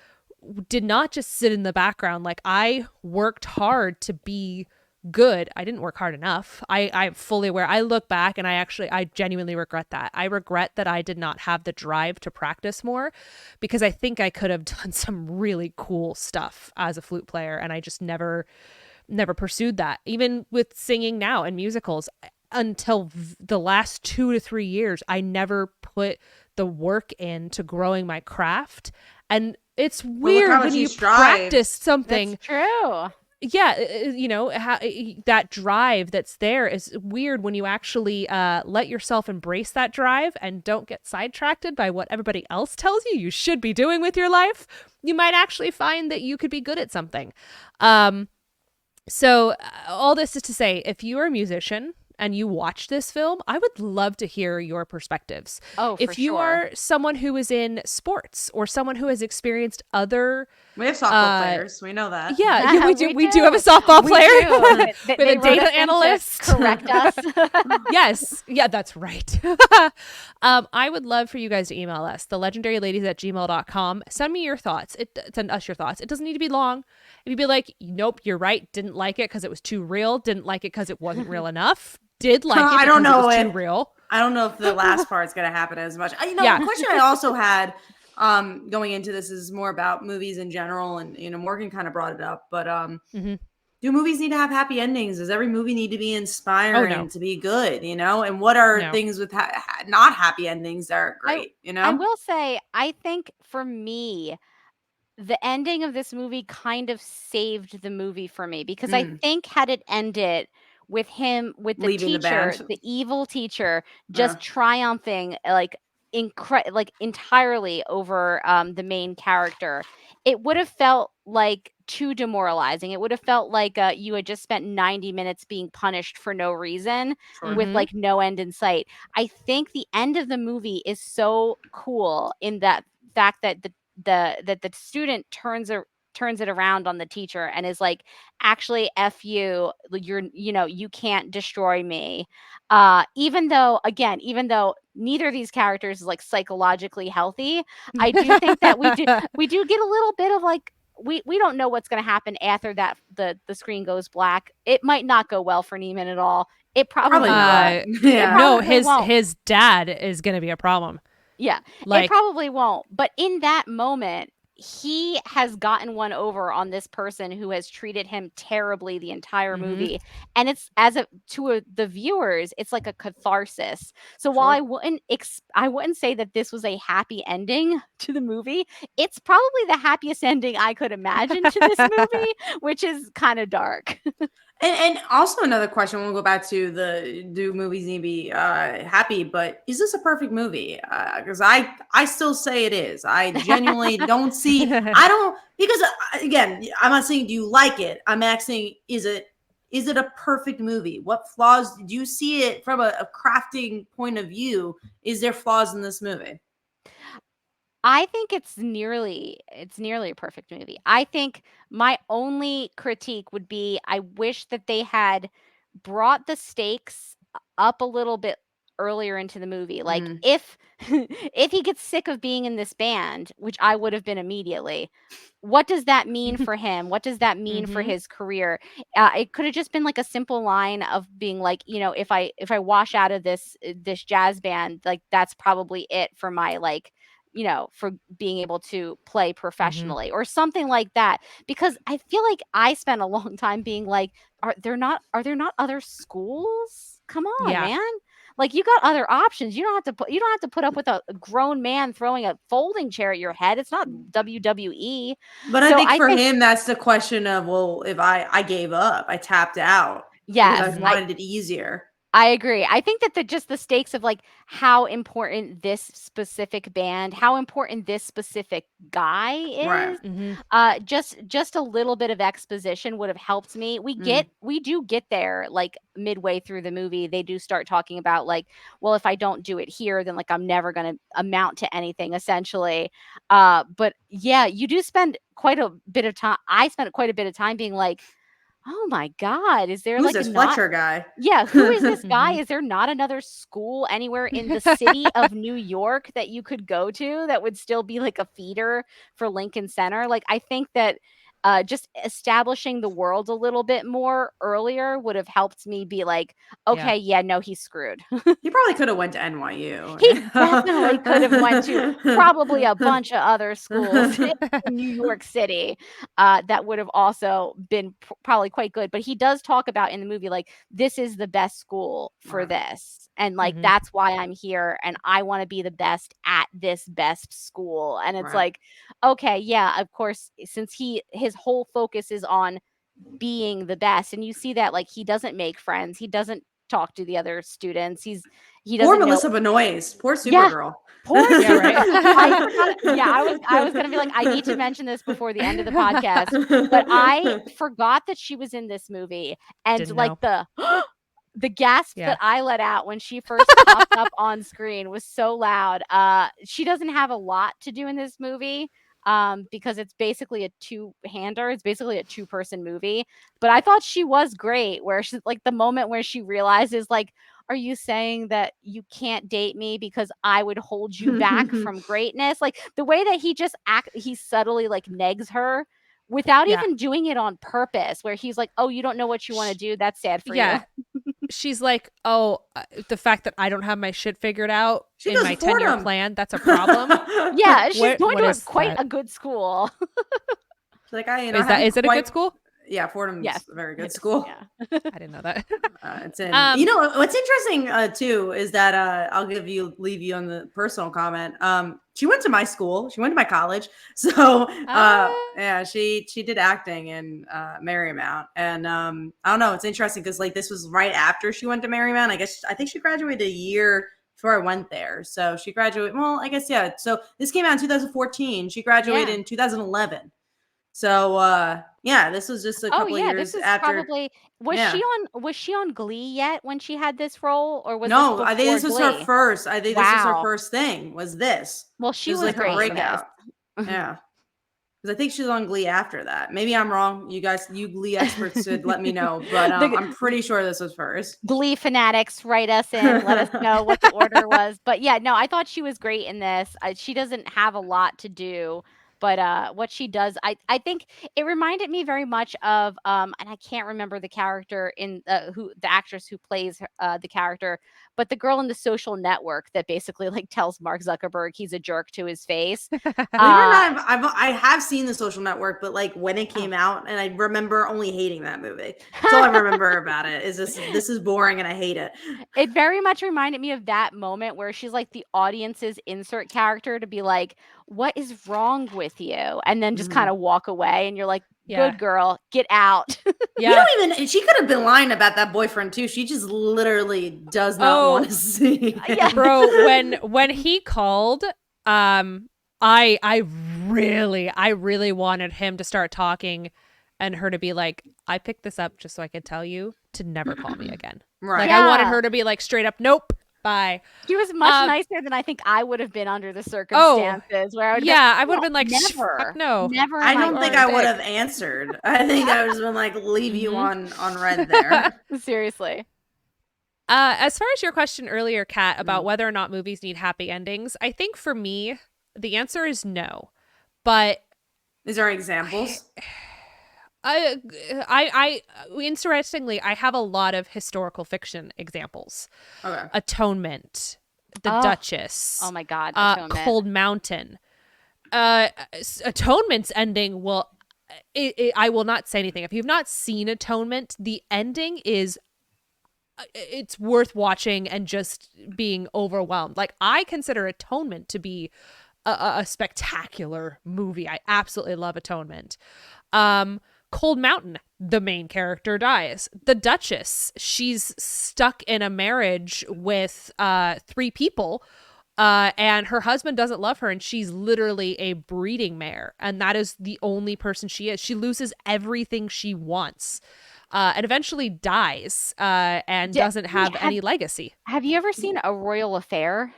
did not just sit in the background. Like, I worked hard to be good. I didn't work hard enough. I'm fully aware. I look back and I genuinely regret that. I regret that I did not have the drive to practice more, because I think I could have done some really cool stuff as a flute player, and I just never pursued that. Even with singing now and musicals, until the last 2 to 3 years, I never put the work into growing my craft. And it's weird when you practice something. That's true. Yeah, that drive that's there is weird when you actually let yourself embrace that drive and don't get sidetracked by what everybody else tells you should be doing with your life. You might actually find that you could be good at something. So all this is to say, if you are a musician and you watch this film, I would love to hear your perspectives. Oh, for If you are someone who is in sports or someone who has experienced other... We have softball players. We know that. Yeah, we do. We do have a softball player with a data analyst. Correct us. Yes. Yeah, that's right. I would love for you guys to email us, thelegendaryladies@gmail.com. Send me your thoughts. Send us your thoughts. It doesn't need to be long. If you'd be like, nope, you're right, didn't like it because it was too real, didn't like it because it wasn't real enough, did like it because it was too real. I don't know if the last part's going to happen as much. The question I also had going into this is more about movies in general, and Morgan kind of brought it up, but do movies need to have happy endings? Does every movie need to be inspiring to be good? And what are things with not happy endings that are great? I will say, I think for me, the ending of this movie kind of saved the movie for me, because I think had it ended with him, with the leaving teacher, the evil teacher, just triumphing like entirely over the main character, it would have felt like too demoralizing. It would have felt like you had just spent 90 minutes being punished for no reason, with like no end in sight. I think the end of the movie is so cool in that fact that the student turns it around on the teacher and is like, actually, F you, you can't destroy me. Even though neither of these characters is like psychologically healthy, I do think that we do get a little bit of like, we don't know what's going to happen after that the screen goes black. It might not go well for Neiman at all. It probably won't. His dad is going to be a problem. Yeah, it probably won't. But in that moment, he has gotten one over on this person who has treated him terribly the entire movie. And it's the viewers, it's like a catharsis. So while I wouldn't say that this was a happy ending to the movie, it's probably the happiest ending I could imagine to this movie, which is kind of dark. And also another question, we'll go back to do movies need to be happy, but is this a perfect movie? Because I still say it is. I genuinely don't see, because again, I'm not saying do you like it? I'm asking, is is it a perfect movie? What flaws do you see it from a crafting point of view? Is there flaws in this movie? I think it's nearly a perfect movie. I think my only critique would be I wish that they had brought the stakes up a little bit earlier into the movie. Like if if he gets sick of being in this band, which I would have been immediately, what does that mean for him? What does that mean for his career? It could have just been like a simple line of being like, you know, if I wash out of this jazz band, like that's probably it for my like, you know, for being able to play professionally or something like that. Because I feel like I spent a long time being like, are there not other schools? Come on, man. Like you got other options. You don't have to put up with a grown man throwing a folding chair at your head. It's not WWE. But I think for him, that's the question of, well, if I gave up, I tapped out. Yes, because I wanted it easier. I agree. I think that just the stakes of like how important this specific band, how important this specific guy is, just a little bit of exposition would have helped me. We do get there like midway through the movie. They do start talking about like, well, if I don't do it here, then like I'm never going to amount to anything essentially. But yeah, you do spend quite a bit of time. I spent quite a bit of time being like, oh my God, is there Who's this Fletcher guy? Yeah, who is this guy? Is there not another school anywhere in the city of New York that you could go to that would still be like a feeder for Lincoln Center? Like, I think that just establishing the world a little bit more earlier would have helped me be like, okay, yeah no, he's screwed. He probably could have went to NYU. He definitely could have went to probably a bunch of other schools in New York City that would have also been probably quite good. But he does talk about in the movie, like, this is the best school for this. And like, that's why I'm here. And I want to be the best at this best school. And it's like, okay, yeah, of course, since his whole focus is on being the best. And you see that like he doesn't make friends. He doesn't talk to the other students. He doesn't Poor Melissa Benoist. Poor Supergirl. Poor I was gonna be like, I need to mention this before the end of the podcast, but I forgot that she was in this movie, and didn't like know. The gasp that I let out when she first popped up on screen was so loud. She doesn't have a lot to do in this movie. Because it's basically a two-hander. It's basically a two-person movie. But I thought she was great, where she's like the moment where she realizes like, are you saying that you can't date me because I would hold you back from greatness? Like the way that he subtly like negs her without even doing it on purpose, where he's like, oh, you don't know what you want to do. That's sad for you. She's like, oh, the fact that I don't have my shit figured out in my 10-year plan, that's a problem. Yeah, she's going to quite a good school. She's like, is it a good school? Yeah, Fordham's a very good school. Yeah. I didn't know that. It's in. You know what's interesting too is that I'll leave you on the personal comment. She went to my school. She went to my college. So yeah, she did acting in Marymount, and I don't know. It's interesting because like this was right after she went to Marymount. I think she graduated a year before I went there. So she graduated. Well, I guess yeah. So this came out in 2014. She graduated in 2011. So yeah, this was just a couple of years after. Probably was she on Glee yet when she had this role, or was no? I think this was her first. I think this was her first thing. Was this? Well, she was like great her breakout. Yeah, because I think she's on Glee after that. Maybe I'm wrong. You guys, you Glee experts should let me know. But I'm pretty sure this was first. Glee fanatics, write us in. Let us know what the order was. But yeah, no, I thought she was great in this. She doesn't have a lot to do. But what she does, I think it reminded me very much of, and I can't remember the character in the actress who plays the character, but the girl in The Social Network that basically like tells Mark Zuckerberg he's a jerk to his face. Believe it or not, I have seen The Social Network, but like when it came out, and I remember only hating that movie. That's all I remember about it. Is this is boring and I hate it. It very much reminded me of that moment where she's like the audience's insert character to be like, what is wrong with you? And then just kind of walk away, and you're like, good girl, get out. Yeah. She could have been lying about that boyfriend too. She just literally does not want to see. Yeah. Bro, when he called, I really wanted him to start talking and her to be like, I picked this up just so I could tell you to never call me again. Right. Like, I wanted her to be like straight up, nope, bye. She was much nicer than I think I would have been under the circumstances. Where I would I would have been like, never, fuck no. Never. I don't think I would have answered. I think I would have been like, leave you on red there. Seriously. As far as your question earlier, Kat, about whether or not movies need happy endings, I think for me, the answer is no. But is there examples? Interestingly, I have a lot of historical fiction examples. Okay. Atonement, The Duchess. Oh my God. Atonement. Cold Mountain. Atonement's ending will. I will not say anything. If you've not seen Atonement, the ending is. It's worth watching and just being overwhelmed. Like, I consider Atonement to be a spectacular movie. I absolutely love Atonement. Cold Mountain, the main character dies. The Duchess, she's stuck in a marriage with 3 people, and her husband doesn't love her, and she's literally a breeding mare, and that is the only person she is. She loses everything she wants. And eventually dies and doesn't have any legacy. Have you ever seen A Royal Affair?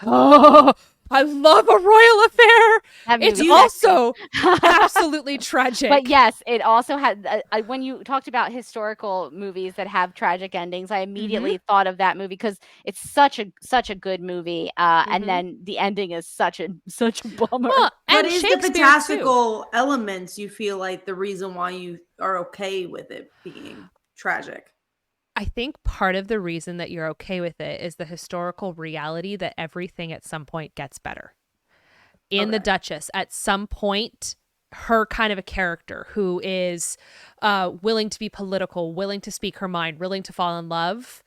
Oh, I love A Royal Affair. It's also absolutely tragic. But yes, it also had, when you talked about historical movies that have tragic endings, I immediately thought of that movie because it's such a good movie. And then the ending is such a bummer. Well, but is the fantastical elements, you feel like, the reason why you are okay with it being tragic? I think part of the reason that you're okay with it is the historical reality that everything at some point gets better. In The Duchess, at some point, her kind of a character who is willing to be political, willing to speak her mind, willing to fall in love,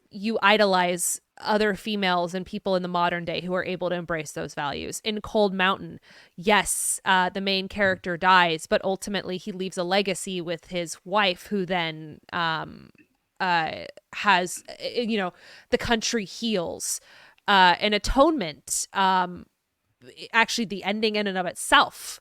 you idolize other females and people in the modern day who are able to embrace those values. In Cold Mountain, yes, the main character dies, but ultimately he leaves a legacy with his wife, who then has, the country heals. An Atonement, actually the ending in and of itself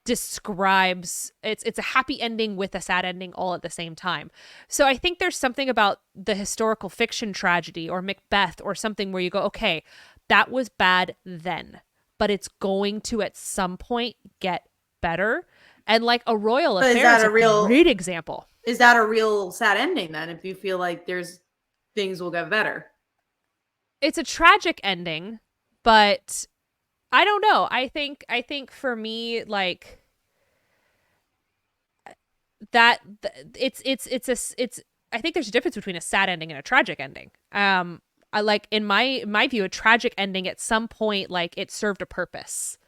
describes, it's a happy ending with a sad ending all at the same time. So I think there's something about the historical fiction tragedy or Macbeth or something where you go, okay, that was bad then, but it's going to at some point get better. And like A Royal Affair is a great example. Is that a real sad ending then, if you feel like things will get better? It's a tragic ending, but I don't know. I think for me, like, that it's I think there's a difference between a sad ending and a tragic ending. I like, in my view, a tragic ending at some point, like, it served a purpose.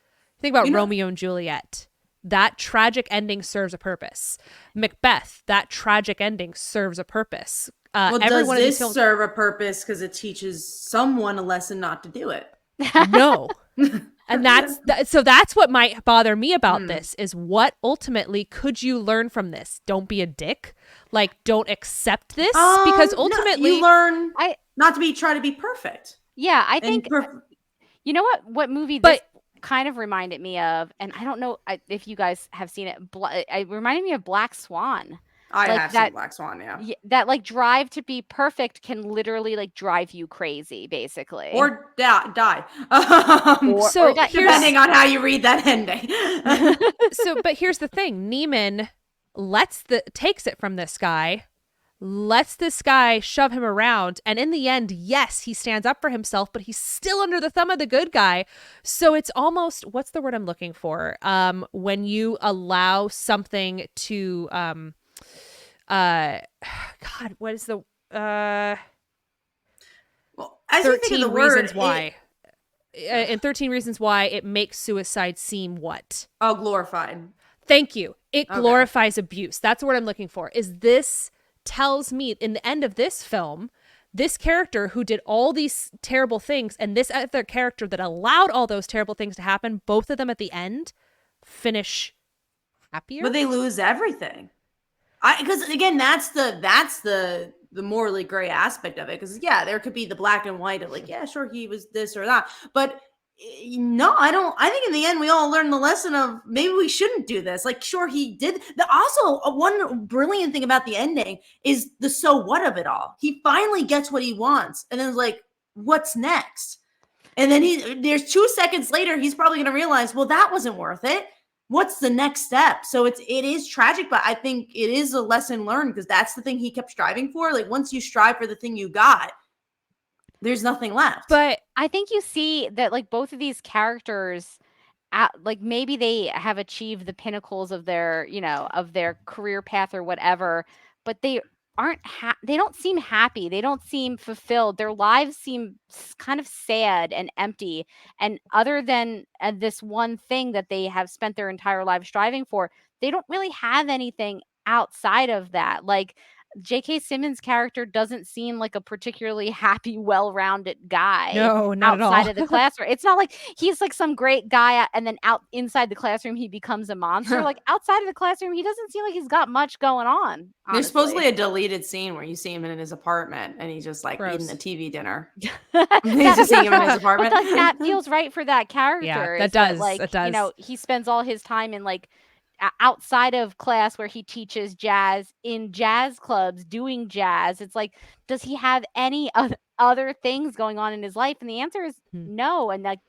Think about Romeo and Juliet. That tragic ending serves a purpose. Macbeth, that tragic ending serves a purpose. Well, does this serve a purpose because it teaches someone a lesson not to do it? No. And that's what might bother me about this, is what ultimately could you learn from this? Don't be a dick. Like, don't accept this, because ultimately you learn not to try to be perfect. Yeah, I think you know what movie this kind of reminded me of, and I don't know if you guys have seen it. It reminded me of Black Swan. I have seen Black Swan, yeah. That, like, drive to be perfect can literally, like, drive you crazy, basically. Or die. Depending on how you read that ending. But here's the thing. Neiman takes it from this guy, lets this guy shove him around, and in the end, yes, he stands up for himself, but he's still under the thumb of the good guy. So it's almost, what's the word I'm looking for? When you allow something to God, what is the well, as 13 you think of the reasons word, why in 13 Reasons Why it makes suicide seem what? Oh, glorified. Thank you. It glorifies abuse. That's what I'm looking for. Is this tells me in the end of this film, this character who did all these terrible things and this other character that allowed all those terrible things to happen, both of them at the end finish happier. But they lose everything. Because again, that's the morally gray aspect of it. Because there could be the black and white of, like, yeah, sure, he was this or that, but No, I don't. I think in the end, we all learned the lesson of maybe we shouldn't do this. Like, sure, he did. Also, one brilliant thing about the ending is the so what of it all. He finally gets what he wants. And then it's like, what's next? And then there's 2 seconds later, he's probably going to realize, well, that wasn't worth it. What's the next step? So it is tragic, but I think it is a lesson learned, because that's the thing he kept striving for. Like, once you strive for the thing you got, there's nothing left. But I think you see that, like, both of these characters, like, maybe they have achieved the pinnacles of their, of their career path or whatever, but they aren't they don't seem happy. They don't seem fulfilled. Their lives seem kind of sad and empty. And other than this one thing that they have spent their entire life striving for, they don't really have anything outside of that. Like, J.K. Simmons' character doesn't seem like a particularly happy, well-rounded guy. No, not outside at all. of the classroom. It's not like he's like some great guy, and then inside the classroom he becomes a monster. Like, outside of the classroom, he doesn't seem like he's got much going on. Honestly. There's supposedly a deleted scene where you see him in his apartment, and he's just like eating a TV dinner. He's just seeing him in his apartment. But, like, that feels right for that character. Yeah, that does. Like, it does. He spends all his time in, like, outside of class where he teaches jazz, in jazz clubs doing jazz. It's like, does he have any other things going on in his life? And the answer is no. And, like,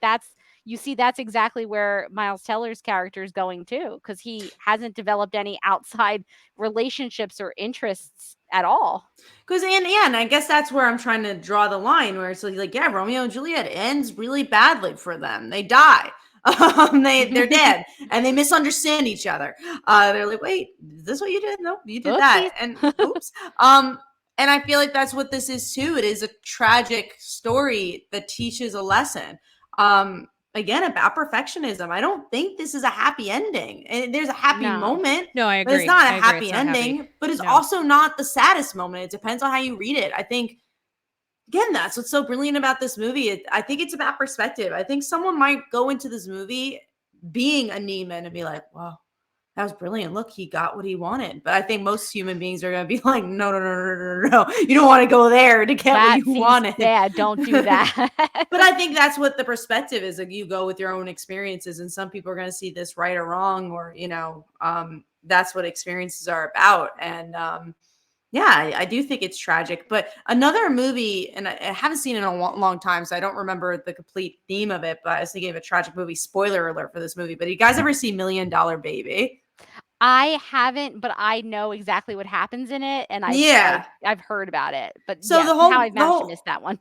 you see that's exactly where Miles Teller's character is going too, because he hasn't developed any outside relationships or interests at all. And I guess that's where I'm trying to draw the line, where it's like, yeah, Romeo and Juliet ends really badly for them. They die. They're dead, and they misunderstand each other. They're like, wait, is this what you did? Nope, you did that. And oops. And I feel like that's what this is too. It is a tragic story that teaches a lesson. Again, about perfectionism. I don't think this is a happy ending. And there's a happy moment. No, I agree. But it's not a happy ending, but it's also not the saddest moment. It depends on how you read it. I think, again, that's what's so brilliant about this movie. I think it's about perspective. I think someone might go into this movie being a Neiman and be like, wow, that was brilliant. Look, he got what he wanted. But I think most human beings are going to be like, no. You don't want to go there to get what you wanted. Yeah, don't do that. But I think that's what the perspective is. Like, you go with your own experiences, and some people are going to see this right or wrong, or, that's what experiences are about. And, yeah, I do think it's tragic. But another movie, and I haven't seen it in a long time, so I don't remember the complete theme of it, but I was thinking of a tragic movie. Spoiler alert for this movie. But you guys ever see $1 Million Baby? I haven't, but I know exactly what happens in it, and I've heard about it. But so how I've managed to miss that one.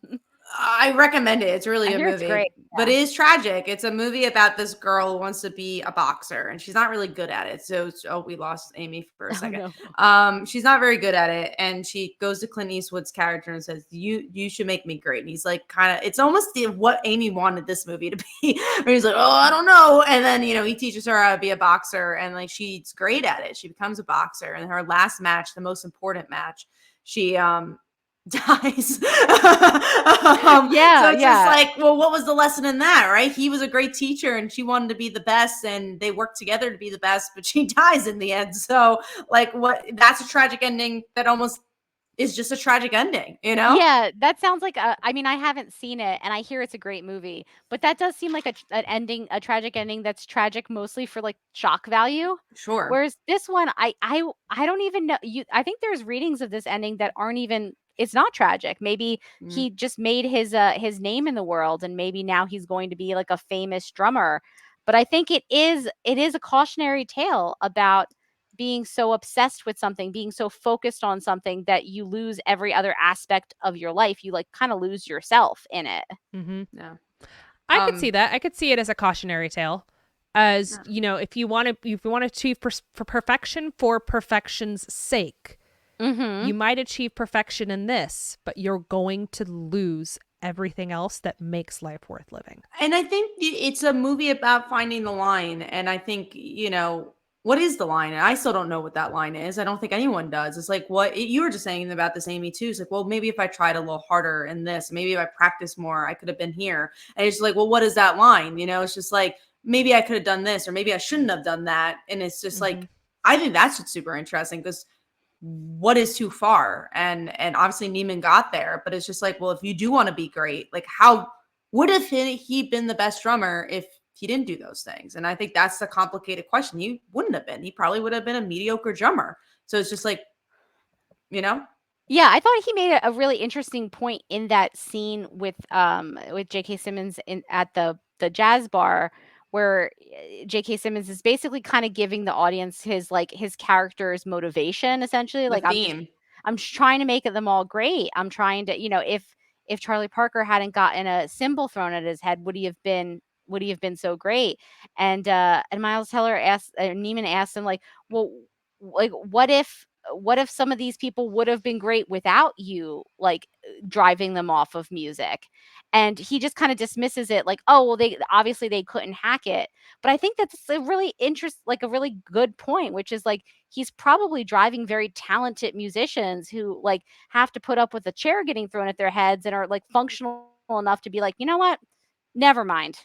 I recommend it. It's really a movie. It's great. Yeah. But it is tragic. It's a movie about this girl who wants to be a boxer, and she's not really good at it. So, we lost Amy for a second. No. She's not very good at it, and she goes to Clint Eastwood's character and says, "You should make me great." And he's like, it's almost what Amy wanted this movie to be. Where he's like, "Oh, I don't know," and then he teaches her how to be a boxer, and like she's great at it. She becomes a boxer, and her last match, the most important match, she dies. So it's just like, well, what was the lesson in that, right? He was a great teacher, and she wanted to be the best, and they worked together to be the best, but she dies in the end. So, like, that's a tragic ending that almost is just a tragic ending, Yeah, that sounds like I mean, I haven't seen it, and I hear it's a great movie, but that does seem like a tragic ending that's tragic mostly for, like, shock value. Sure. Whereas this one, I don't even know. I think there's readings of this ending that aren't even. It's not tragic. Maybe he just made his name in the world, and maybe now he's going to be like a famous drummer. But I think it is a cautionary tale about being so obsessed with something, being so focused on something that you lose every other aspect of your life. You, like, kind of lose yourself in it. Mm-hmm. Yeah, I could see that. I could see it as a cautionary tale. As if you want to achieve for perfection for perfection's sake. Mm-hmm. You might achieve perfection in this, but you're going to lose everything else that makes life worth living. And I think it's a movie about finding the line. And I think, what is the line? And I still don't know what that line is. I don't think anyone does. It's like what you were just saying about this, Amy, too. It's like, well, maybe if I tried a little harder in this, maybe if I practiced more, I could have been here. And it's like, well, what is that line? It's just like, maybe I could have done this, or maybe I shouldn't have done that. And it's just like, I think that's what's super interesting, because what is too far? And obviously Neiman got there, but it's just like, well, if you do want to be great, like would have he been the best drummer if he didn't do those things? And I think that's the complicated question. He wouldn't have been. He probably would have been a mediocre drummer. So it's just like, you know? Yeah, I thought he made a really interesting point in that scene with J.K. Simmons at the jazz bar, where J.K. Simmons is basically kind of giving the audience his character's motivation, essentially. The theme. I'm just trying to make them all great. I'm trying to, if Charlie Parker hadn't gotten a cymbal thrown at his head, would he have been so great? And Miles Teller asked, Neiman asked him, like, well, like, what if some of these people would have been great without you, like, driving them off of music? And he just kind of dismisses it, like, oh, well, they obviously they couldn't hack it. But I think that's a really a really good point, which is, like, he's probably driving very talented musicians who, like, have to put up with a chair getting thrown at their heads and are, like, functional enough to be like, you know what? Never mind.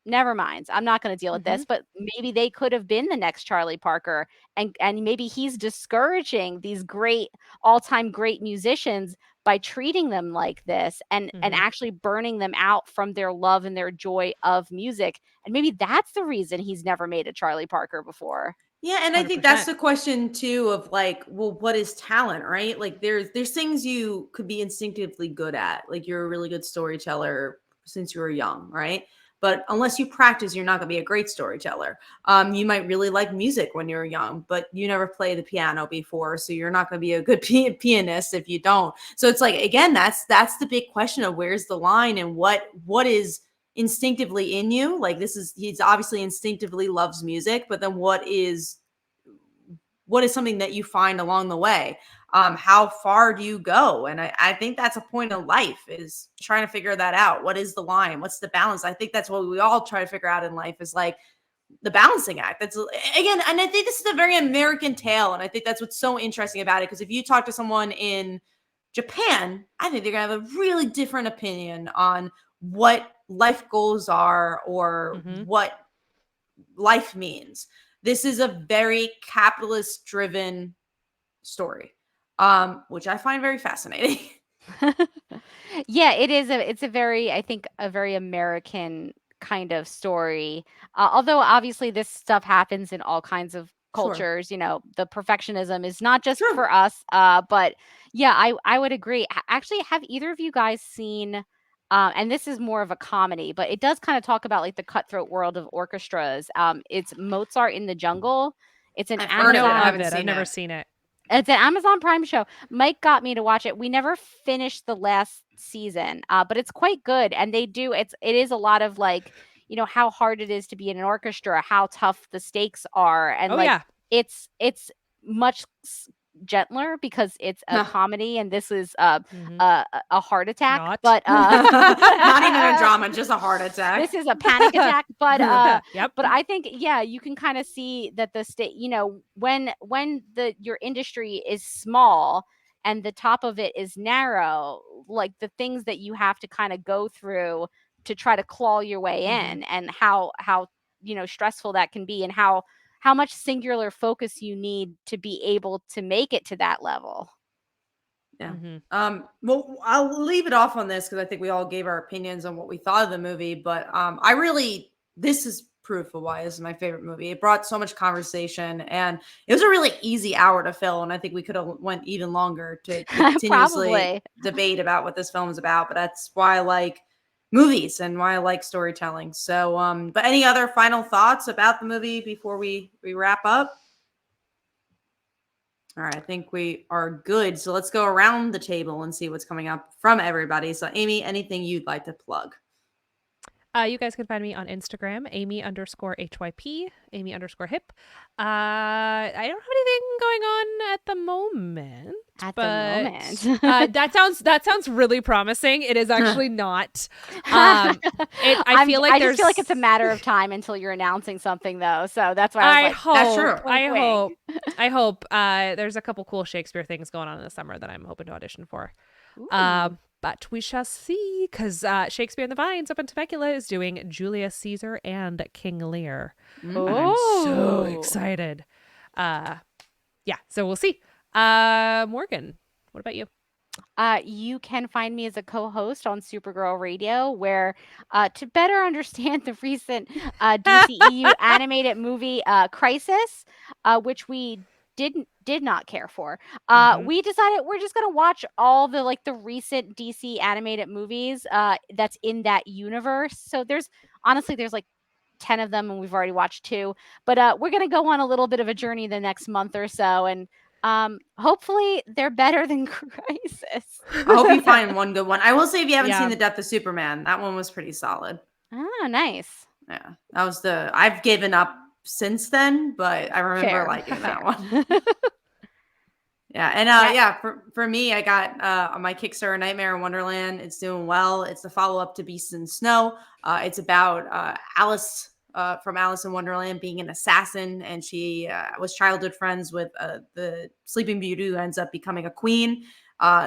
I'm not going to deal with this. But maybe they could have been the next Charlie Parker, and maybe he's discouraging these great, all-time great musicians by treating them like this, and actually burning them out from their love and their joy of music. And maybe that's the reason he's never made a Charlie Parker before. Yeah, and 100%. I think that's the question too of, like, well, what is talent, right? Like, there's things you could be instinctively good at. Like, you're a really good storyteller since you were young, right? But unless you practice, you're not going to be a great storyteller. You might really like music when you're young, but you never played the piano before, so you're not going to be a good pianist if you don't. So it's like, again, that's the big question of where's the line, and what is instinctively in you. Like, he's obviously instinctively loves music, but then what is something that you find along the way? How far do you go? And I think that's a point of life, is trying to figure that out. What is the line? What's the balance? I think that's what we all try to figure out in life, is like the balancing act. That's, again, and I think this is a very American tale. And I think that's what's so interesting about it. Because if you talk to someone in Japan, I think they're going to have a really different opinion on what life goals are, or what life means. This is a very capitalist driven story, which I find very fascinating. Yeah, it's a very, I think, a very American kind of story. Although obviously this stuff happens in all kinds of cultures. Sure. The perfectionism is not just for us. But yeah, I would agree. Actually, have either of you guys seen, and this is more of a comedy, but it does kind of talk about, like, the cutthroat world of orchestras. It's Mozart in the Jungle. It's an I've never seen it. It's an Amazon Prime show. Mike got me to watch it. We never finished the last season, but it's quite good. And it is a lot of, like, how hard it is to be in an orchestra, how tough the stakes are. And it's much gentler because it's a comedy, and this is a heart attack. But not even a drama, just a heart attack. This is a panic attack. But but I think, you can kind of see that the state, when your industry is small and the top of it is narrow, like, the things that you have to kind of go through to try to claw your way in, and how stressful that can be, and how much singular focus you need to be able to make it to that level. Yeah. Well, I'll leave it off on this, because I think we all gave our opinions on what we thought of the movie, but this is proof of why this is my favorite movie. It brought so much conversation, and it was a really easy hour to fill, and I think we could have went even longer to continuously debate about what this film is about, but that's why I like movies and why I like storytelling. So, but any other final thoughts about the movie before we wrap up? All right, I think we are good. So let's go around the table and see what's coming up from everybody. So, Amy, anything you'd like to plug? You guys can find me on Instagram, Amy_HYP, Amy_hip. I don't have anything going on at the moment. That sounds really promising. It is actually not. I feel like it's a matter of time until you're announcing something, though. So that's why I hope. That's true. I hope. There's a couple cool Shakespeare things going on in the summer that I'm hoping to audition for. But we shall see, because Shakespeare in the Vines up in Temecula is doing Julius Caesar and King Lear. And I'm so excited. So we'll see. Morgan, what about you? you can find me as a co-host on Supergirl Radio, where to better understand the recent DCEU animated movie Crisis, which we did not care for. We decided we're just gonna watch all the recent DC animated movies that's in that universe. So there's like 10 of them, and we've already watched 2. But we're gonna go on a little bit of a journey the next month or so, and hopefully they're better than Crisis. I hope you find one good one. I will say, if you haven't seen The Death of Superman, that one was pretty solid. Oh, nice. Yeah, that was I've given up since then, but I remember liking that one. Yeah, and for me, I got my Kickstarter Nightmare in Wonderland. It's doing well. It's the follow-up to Beast in Snow. It's about Alice from Alice in Wonderland being an assassin, and she was childhood friends with the Sleeping Beauty, who ends up becoming a queen.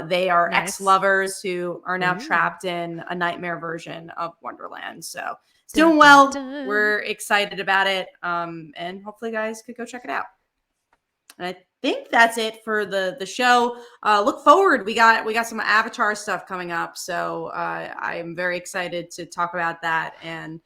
They are ex-lovers who are now trapped in a nightmare version of Wonderland. So it's doing well. We're excited about it, and hopefully you guys could go check it out. And I think that's it for the show. Look forward. We got some Avatar stuff coming up, so I am very excited to talk about that. And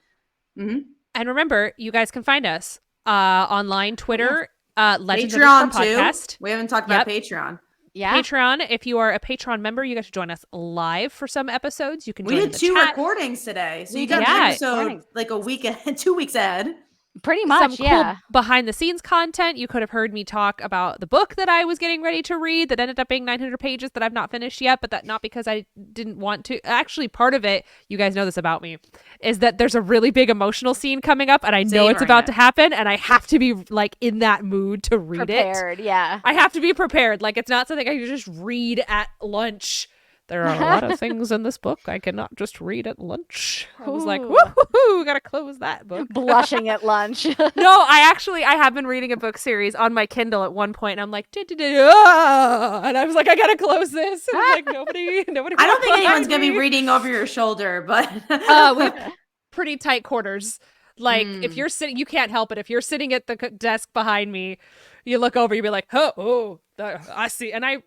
remember, you guys can find us online, Twitter, Legends Patreon of the Podcast. We haven't talked about Patreon. Yeah, Patreon. If you are a Patreon member, you get to join us live for some episodes. You can. We did 2 recordings today, so you got an episode like a week ahead, 2 weeks ahead. Pretty much, some cool behind the scenes content. You could have heard me talk about the book that I was getting ready to read that ended up being 900 pages that I've not finished yet, but that not because I didn't want to. Actually, part of it, you guys know this about me, is that there's a really big emotional scene coming up, and I know it's about to happen, and I have to be like in that mood to read prepared, Yeah, I have to be prepared. Like, it's not something I can just read at lunch. There are a lot of things in this book I cannot just read at lunch. I was like, woohoo, gotta close that book. Blushing at lunch. No, I have been reading a book series on my Kindle at one point, and I'm like, and I was like, I gotta close this. And I'm like, nobody. I don't think anyone's gonna be reading over your shoulder, but we have pretty tight quarters. Like, if you're sitting, you can't help it. If you're sitting at the desk behind me, you look over, you'll be like, I see. And I'm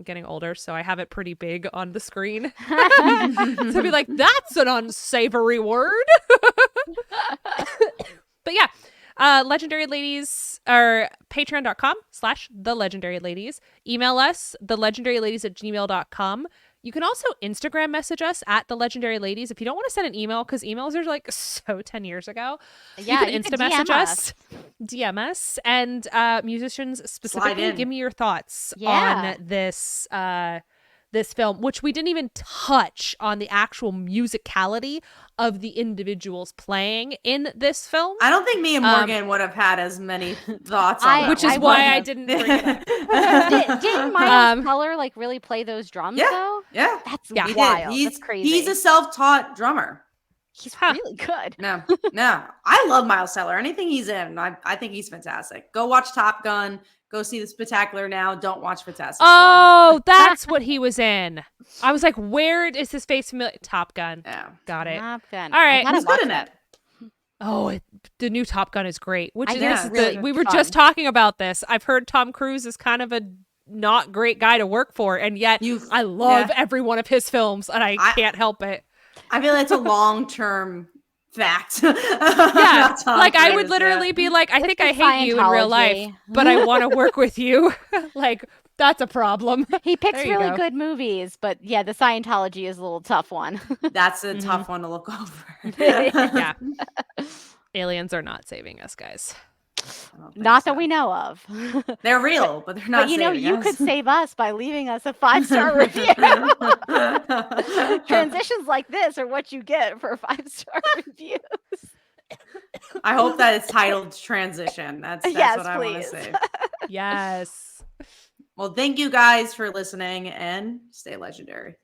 getting older, so I have it pretty big on the screen. So I'd be like, that's an unsavory word. But yeah, Legendary Ladies, or patreon.com/thelegendaryladies. Email us, thelegendaryladies@gmail.com. You can also Instagram message us at The Legendary Ladies if you don't want to send an email, because emails are like so 10 years ago. Yeah, you can Insta message us, DM us, and musicians specifically, give me your thoughts on this film, which we didn't even touch on the actual musicality of the individuals playing in this film. I don't think me and Morgan would have had as many thoughts on that, which is why I didn't bring it up. Didn't Miles Teller like really play those drums though? Yeah. That's wild. That's crazy. He's a self-taught drummer. He's really good. No. I love Miles Teller. Anything he's in, I think he's fantastic. Go watch Top Gun. Go see The Spectacular now. Don't watch Fantastic Oh, that's what he was in. I was like, where is his face familiar? Top Gun. Yeah. Got it. Top Gun. All right. He's good in it. Oh, the new Top Gun is great. Which is really we were just talking about this. I've heard Tom Cruise is kind of a not great guy to work for, and yet I love every one of his films, and I can't help it. I feel like it's a long-term fact. Yeah, like I would literally be like, I think I hate you in real life, but I want to work with you. Like, that's a problem. He picks really good movies, but yeah, the Scientology is a little tough one. That's a tough one to look over. Yeah. Aliens are not saving us, guys. Not that we know of. They're real, but they're not. But you could save us by leaving us a 5-star review. Transitions like this are what you get for 5-star reviews. I hope that it's titled Transition. That's what I want to say. Yes. Well, thank you guys for listening, and stay legendary.